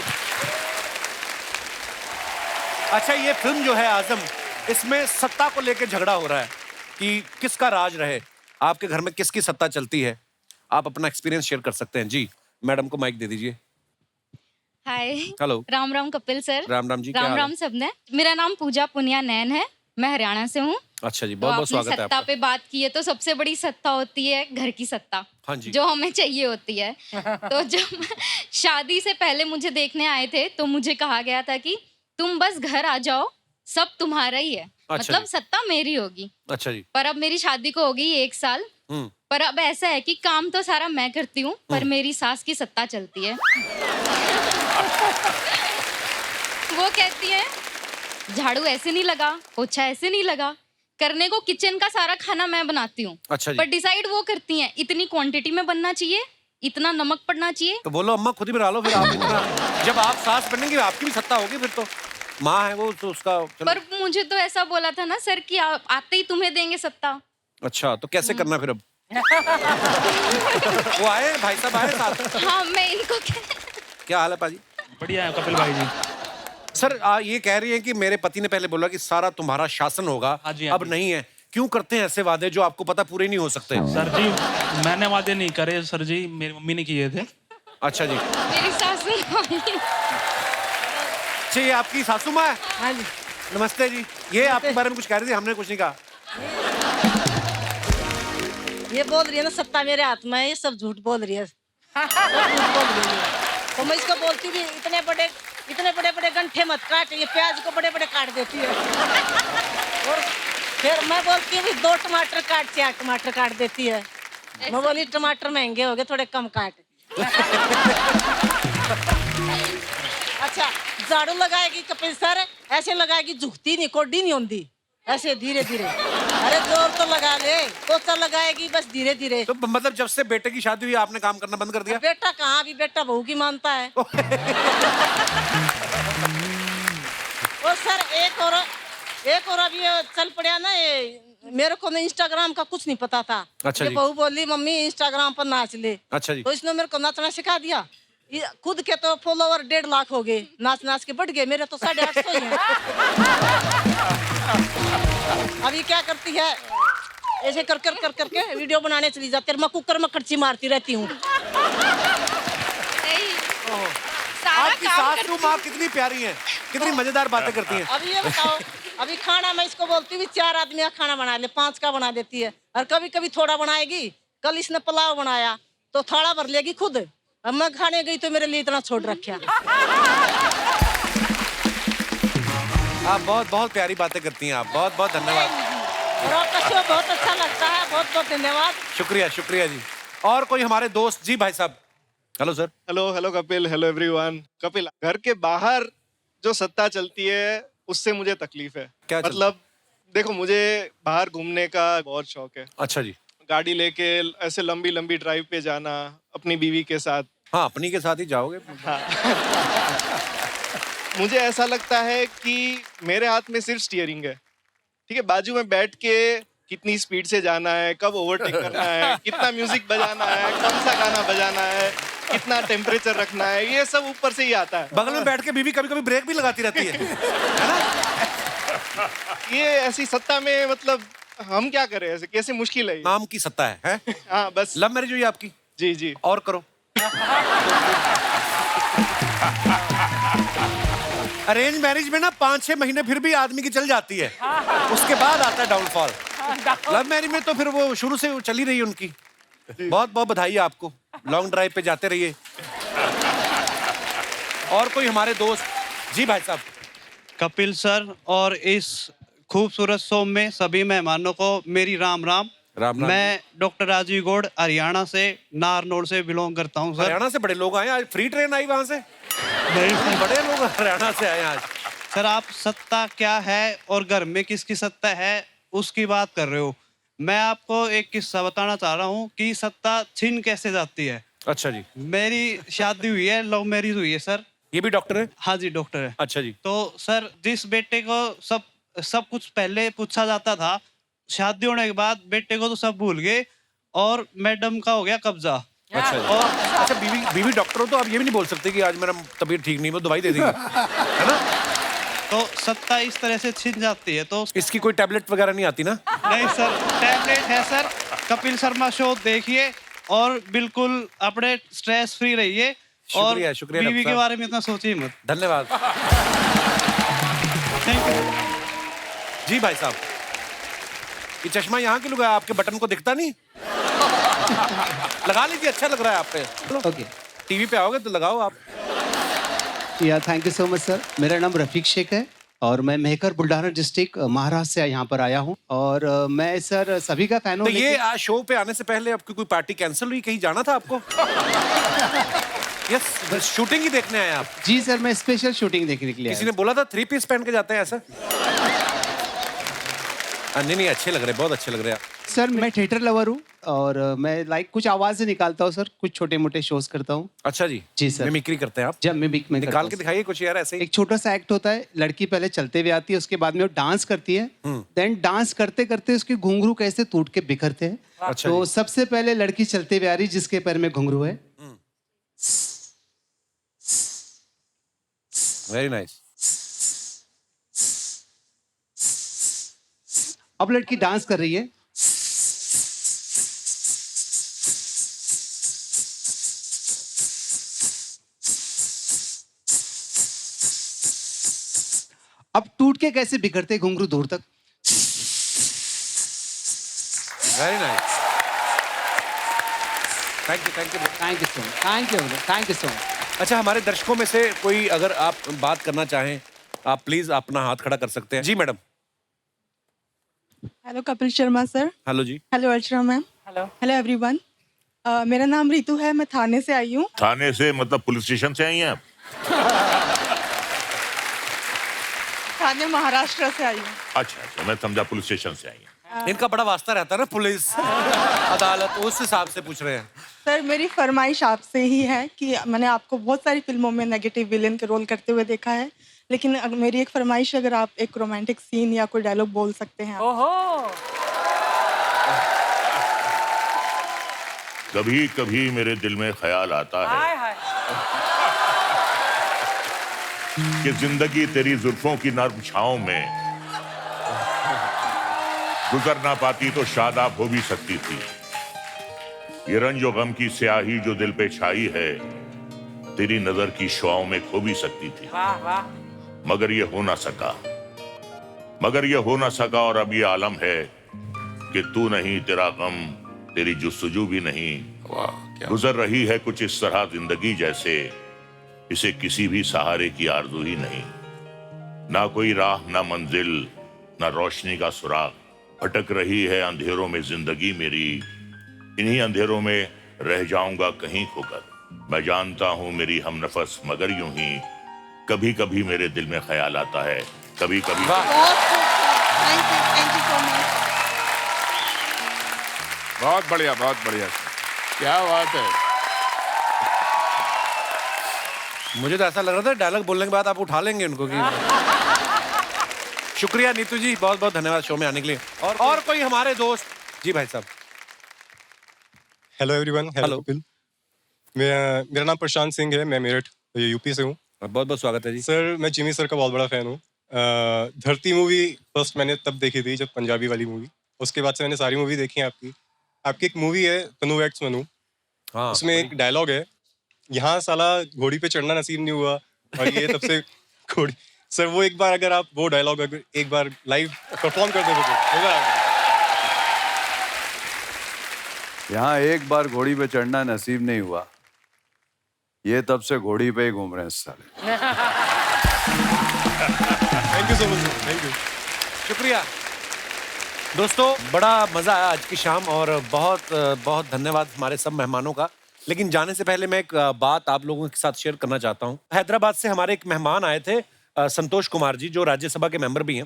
अच्छा, ये फिल्म जो है आजम, इसमें सत्ता को लेकर झगड़ा हो रहा है कि किसका राज रहे, आपके घर में किसकी सत्ता चलती है। आप अपना एक्सपीरियंस शेयर कर सकते हैं। जी मैडम को माइक दे दीजिए। हाय। हेलो। राम राम कपिल सर। राम राम जी। क्या राम हाल राम है? सबने। मेरा नाम पूजा पुनिया नैन है, मैं हरियाणा से हूँ। अच्छा जी, बहुत बहुत तो आपने स्वागत है सत्ता आपका। पे बात की है, तो सबसे बड़ी सत्ता होती है घर की सत्ता। हाँ जी। जो हमें चाहिए होती है। तो जब शादी से पहले मुझे देखने आए थे तो मुझे कहा गया था कि तुम बस घर आ जाओ, सब तुम्हारा ही है। अच्छा मतलब जी। सत्ता मेरी होगी। अच्छा जी। पर अब मेरी शादी को हो गई 1 साल। पर अब ऐसा है कि काम तो सारा मैं करती हूँ, पर मेरी सास की सत्ता चलती है। वो कहती है झाड़ू ऐसे नहीं लगा, पोछा ऐसे नहीं लगा, करने को किचन का सारा खाना मैं बनाती हूँ। अच्छा जी। पर डिसाइड वो करती हैं, इतनी क्वांटिटी में बनना चाहिए, इतना नमक पड़ना चाहिए। तो बोलो अम्मा खुद ही बना लो फिर आप इतना। जब आप सास बनेंगे आपकी भी सत्ता होगी फिर तो। माँ है वो तो उसका चलो। पर मुझे तो ऐसा बोला था ना सर कि आते ही तुम्हें देंगे सत्ता। अच्छा, तो कैसे करना फिर अब? वो आए भाई साहब आए साथ। हाँ, मैं इनको क्या हाल है पाजी? बढ़िया है कपिल भाई जी। सर ये कह रही हैं कि मेरे पति ने पहले बोला कि सारा तुम्हारा शासन होगा। हाँ जी। अब नहीं है। क्यों करते हैं ऐसे वादे जो आपको पता पूरे नहीं हो सकते? सर जी मैंने वादे नहीं करे सर जी, मेरी मम्मी ने किए थे। अच्छा जी। मेरी सासू अच्छा, ये आपकी सासू माँ है? हाँ जी। नमस्ते जी। ये आपके बारे में कुछ कह रही थी, हमने कुछ नहीं कहा। ये बोल रही है ना सत्ता मेरे हाथ में है, ये सब झूठ बोल रही है। सब झूठ बोल रही है। तो मैं इसको बोलती भी इतने बड़े बड़े गंठे मत काट, ये प्याज को बड़े बड़े काट देती है। और फिर मैं बोलती हूँ 2 टमाटर काट, 4 टमाटर काट देती है। मैं बोली टमाटर महंगे हो गए, थोड़े कम काट। अच्छा, झाड़ू लगाएगी कपिल सर, ऐसे लगाएगी, झुकती नहीं, कोडी नहीं होती, ऐसे धीरे धीरे। अरे जोर तो लगा ले। पोछा लगाएगी बस धीरे धीरे। तो मतलब जब से बेटे की शादी हुई आपने काम करना बंद कर दिया? बेटा कहाँ, अभी बेटा बहू की मानता है। और सर एक और अभी चल पड़ा ना, ये मेरे को ना इंस्टाग्राम का कुछ नहीं पता था। अच्छा जी। बहू बोली मम्मी इंस्टाग्राम पर नाच ले। अच्छा जी। तो इसने मेरे को नाचना सिखा दिया। ये खुद के तो फॉलोवर 1.5 लाख हो गए, नाच नाच के बढ़ गए, मेरे तो 850 ही हैं। अभी क्या करती है, ऐसे कर करके वीडियो बनाने चली जाती है। मैं कुकर में खर्ची मारती रहती हूँ। आपकी सासू माँ कितनी प्यारी हैं, कितनी मजेदार बातें करती हैं। अभी ये बताओ, अभी खाना मैं इसको बोलती हूँ 4 आदमी का खाना बना ले, 5 का बना देती है। और कभी कभी थोड़ा बनाएगी। कल इसने पुलाव बनाया तो थोड़ा भर लेगी खुद। अब मैं खाने गई तो मेरे लिए इतना छोड़ रखा। आप बहुत बहुत प्यारी बातें करती हैं। आप बहुत बहुत धन्यवाद। और आपका शो बहुत अच्छा लगता है, बहुत बहुत धन्यवाद। शुक्रिया शुक्रिया जी। और कोई हमारे दोस्त? जी भाई साहब। Hello sir. Hello Kapil, hello everyone. Kapil, घर के बाहर जो सत्ता चलती है उससे मुझे तकलीफ है। क्या मतलब देखो मुझे बाहर घूमने का बहुत शौक है। अच्छा जी। गाड़ी लेके ऐसे लंबी लंबी ड्राइव पे जाना अपनी बीवी के साथ। हाँ, अपनी के साथ ही जाओगे। हाँ। मुझे ऐसा लगता है कि मेरे हाथ में सिर्फ स्टीयरिंग है, ठीक है। बाजू में बैठ के कितनी स्पीड से जाना है, कब ओवरटेक करना है, कितना म्यूजिक बजाना है, कौन सा गाना बजाना है, कितना टेम्परेचर रखना है, ये सब ऊपर से ही आता है। बगल में बैठ के बीवी कभी कभी ब्रेक भी लगाती रहती है ना? ये ऐसी सत्ता में मतलब हम क्या करें, ऐसे कैसे मुश्किल है ये। नाम की सत्ता है? हाँ बस। लव मैरिज हुई आपकी? जी जी। और करो। अरेंज मैरिज में ना 5-6 महीने फिर भी आदमी की चल जाती है, उसके बाद आता है डाउनफॉल। लव मैरिज में तो फिर वो शुरू से चली रही है उनकी। बहुत बहुत बधाई है आपको, लॉन्ग ड्राइव पे जाते रहिए। और कोई हमारे दोस्त? जी भाई साहब। कपिल सर और इस खूबसूरत शो में सभी मेहमानों को मेरी राम राम। राम राम। मैं डॉक्टर राजीव गौड़ हरियाणा से नारनौल से बिलोंग करता हूँ सर। हरियाणा से बड़े लोग आए आज, फ्री ट्रेन आई वहां से? नहीं, बड़े लोग हरियाणा से आए आज। सर आप सत्ता क्या है और घर में किसकी सत्ता है उसकी बात कर रहे हो। मैं आपको एक किस्सा बताना चाह रहा हूँ कि सत्ता छीन कैसे जाती है। अच्छा जी। मेरी शादी हुई है, लव मैरिज हुई है सर। ये भी डॉक्टर है? हाँ जी डॉक्टर है। अच्छा जी। तो सर जिस बेटे को सब कुछ पहले पूछा जाता था, शादी होने के बाद बेटे को तो सब भूल गए और मैडम का हो गया कब्जा। अच्छा और अच्छा बीवी डॉक्टर हो तो आप ये भी नहीं बोल सकते कि आज मेरा तबीयत ठीक नहीं, वो दवाई दे देंगे, है ना? तो सत्ता इस तरह से छिन जाती है। तो इसकी कोई टैबलेट वगैरह नहीं आती ना? नहीं सर, टैबलेट है सर। कपिल शर्मा शो देखिए और बिल्कुल अपने स्ट्रेस फ्री रहिए और शुक्रिया बीवी के बारे में इतना सोचिए मत। धन्यवाद। थैंक यू जी भाई साहब। ये चश्मा यहाँ क्यों लगाया? आपके बटन को दिखता नहीं? लगा लीजिए, अच्छा लग रहा है आप पे। ओके, टीवी पे आओगे तो लगाओ आप। या thank you so much sir. मेरा नाम रफीक शेख है और मैं मेहकर बुल्ढाना डिस्ट्रिक्ट महाराष्ट्र से यहाँ पर आया हूँ और मैं सर सभी का फैन हूँ। तो ये आज शो पे आने से पहले आपकी कोई पार्टी कैंसिल हुई, कहीं जाना था आपको? यस, शूटिंग ही देखने आए आप? जी सर, मैं स्पेशल शूटिंग देखने के लिए। किसी ने बोला था 3 पीस पहन के जाते हैं ऐसा? नहीं अच्छे लग रहे, बहुत अच्छे लग रहे हैं सर। मैं थिएटर लवर हूँ और मैं कुछ आवाजें निकालता हूँ सर, कुछ छोटे मोटे शोज करता हूँ। अच्छा जी। जी सर। मिमिक्री करते हैं आप? जब मिमिक में निकाल के दिखाइए कुछ यार ऐसे ही। एक छोटा सा एक्ट होता है, लड़की पहले चलते हुए आती है, उसके बाद में वो डांस करती है, देन डांस करते करते उसके घुंघरू कैसे टूट के बिखरते हैं। अच्छा तो सबसे पहले लड़की चलते हुए आ रही जिसके पैर में घुंघरू है। Very nice. अब लड़की डांस कर रही है। अब टूट के कैसे बिखरते घुंघरू दूर तक। Very nice. Thank you thank you thank you so much, thank you thank you so much. अच्छा, हमारे दर्शकों में से कोई अगर आप बात करना चाहें, आप प्लीज अपना हाथ खड़ा कर सकते हैं। जी madam. Hello Kapil Sharma sir. Hello जी। Hello Archana ma'am. Hello everyone. मेरा नाम रितु है, मैं थाने से आई हूँ। थाने से मतलब पुलिस स्टेशन से आई हैं आप? थाने महाराष्ट्र से आई हूँ। अच्छा, मैं समझा पुलिस स्टेशन से आई हैं। इनका बड़ा वास्ता रहता है ना पुलिस अदालत, उस हिसाब से पूछ रहे हैं। सर मेरी फरमाइश आपसे ही है कि मैंने आपको बहुत सारी फिल्मों में नेगेटिव विलेन के रोल करते हुए देखा है, लेकिन मेरी एक फरमाइश, अगर आप एक रोमांटिक सीन या कोई डायलॉग बोल सकते हैं। ओहो। कभी कभी मेरे दिल में ख्याल आता है कि जिंदगी तेरी जुल्फों की नर्म छांव में गुजर ना पाती तो शादाब हो भी सकती थी। ये रंजो गम की स्याही जो दिल पे छाई है तेरी नजर की शुआओं में खो भी सकती थी। वाह वाह। मगर ये हो ना सका और अब ये आलम है कि तू नहीं, तेरा गम, तेरी जुस्तजू भी नहीं। गुजर रही है कुछ इस तरह जिंदगी जैसे इसे किसी भी सहारे की आरज़ू ही नहीं। ना कोई राह, ना मंजिल, ना रोशनी का सुराग। भटक रही है अंधेरों में जिंदगी मेरी, इन्हीं अंधेरों में रह जाऊंगा कहीं खोकर। मैं जानता हूँ मेरी हमनफस, मगर यूं ही कभी कभी मेरे दिल में ख्याल आता है, कभी कभी थैंक यू सो मच। बहुत बढ़िया, बहुत बढ़िया। क्या बात है। मुझे तो ऐसा लग रहा था डायलॉग बोलने के बाद आप उठा लेंगे उनको कि शुक्रिया नीतू जी, बहुत बहुत धन्यवाद शो में आने के लिए। और कोई हमारे दोस्त जी भाई साहब। Hello everyone. हेलो कपिल। मेरा नाम प्रशांत सिंह है, मैं मेरठ यूपी से हूँ। बहुत बहुत स्वागत है जी। सर मैं जिमी सर का बहुत बड़ा फैन हूँ। धरती मूवी फर्स्ट मैंने तब देखी थी जब पंजाबी वाली मूवी, उसके बाद से मैंने सारी मूवी देखी है आपकी। आपकी एक मूवी है तनु एक्स मनु, हाँ, उसमें एक डायलॉग है, यहाँ साला घोड़ी पे चढ़ना नसीब नहीं हुआ और ये तब से घोड़ी। सर वो एक बार अगर आप वो डायलॉग अगर एक बार लाइव परफॉर्म कर देते तो मजा आ गया। यहाँ एक बार घोड़ी पे चढ़ना नसीब नहीं हुआ, ये तब से घोड़ी पे ही घूम रहे हैं साले। Thank you so much, thank you. शुक्रिया दोस्तों, बड़ा मजा आया आज की शाम और बहुत बहुत धन्यवाद हमारे सब मेहमानों का। लेकिन जाने से पहले मैं एक बात आप लोगों के साथ शेयर करना चाहता हूँ। हैदराबाद से हमारे एक मेहमान आए थे, संतोष कुमार जी, जो राज्यसभा के मेंबर भी हैं।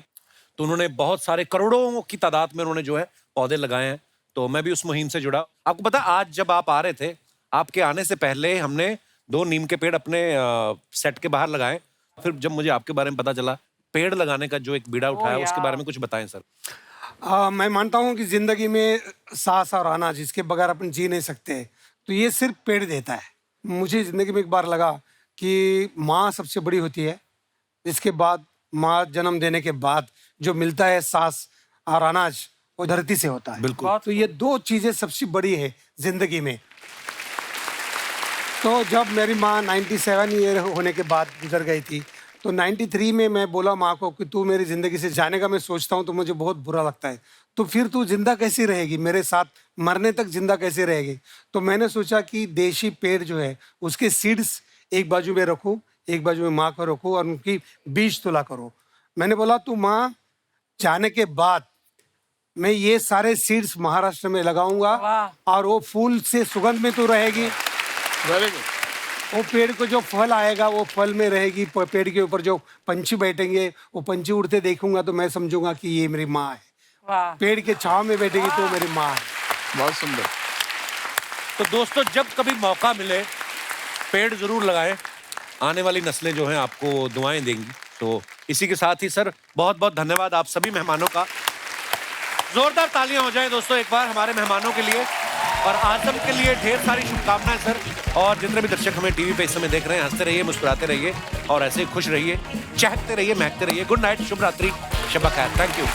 तो उन्होंने बहुत सारे करोड़ों की तादाद में उन्होंने जो है पौधे लगाए हैं। तो मैं भी उस मुहिम से जुड़ा। आपको पता, आज जब आप आ रहे थे, आपके आने से पहले हमने 2 नीम के पेड़ अपने सेट के बाहर लगाए। फिर जब मुझे आपके बारे में पता चला, पेड़ लगाने का जो एक बीड़ा उठाया, उसके बारे में कुछ बताएं सर। मैं मानता हूँ कि जिंदगी में सांस और आना जिसके बगैर अपन जी नहीं सकते, तो ये सिर्फ पेड़ देता है। मुझे जिंदगी में एक बार लगा कि माँ सबसे बड़ी होती है, इसके बाद माँ जन्म देने के बाद जो मिलता है सांस और अनाज, वो धरती से होता है। बिल्कुल। तो ये 2 चीजें सबसे बड़ी है जिंदगी में। तो जब मेरी माँ 97 ईयर होने के बाद गुजर गई थी, तो 93 में मैं बोला माँ को कि तू मेरी ज़िंदगी से जाने का मैं सोचता हूँ तो मुझे बहुत बुरा लगता है, तो फिर तू जिंदा कैसे रहेगी, मेरे साथ मरने तक जिंदा कैसे रहेगी। तो मैंने सोचा कि देशी पेड़ जो है उसके सीड्स एक बाजू में रखूँ, एक बाजू में माँ को रखूँ और उनकी बीज तुला करो। मैंने बोला तू माँ जाने के बाद मैं ये सारे सीड्स महाराष्ट्र में लगाऊंगा और वो फूल से सुगंध में तू रहेगी। Very good. वो पेड़ को जो फल आएगा वो फल में रहेगी। पेड़ के ऊपर जो पंछी बैठेंगे वो पंछी उड़ते देखूंगा तो मैं समझूंगा कि ये मेरी माँ है। पेड़ के छांव में बैठेगी तो मेरी माँ है। बहुत सुंदर। तो दोस्तों, जब कभी मौका मिले पेड़ जरूर लगाएं। आने वाली नस्लें जो हैं आपको दुआएं देंगी। तो इसी के साथ ही सर, बहुत बहुत धन्यवाद आप सभी मेहमानों का। जोरदार तालियां हो जाएं दोस्तों एक बार हमारे मेहमानों के लिए और आजम के लिए ढेर सारी शुभकामनाएं सर। और जितने भी दर्शक हमें टीवी पे इस समय देख रहे हैं, हंसते रहिए, मुस्कुराते रहिए और ऐसे ही खुश रहिए, चहकते रहिए, महकते रहिए। गुड नाइट, शुभ रात्रि, शब खैर। Thank you.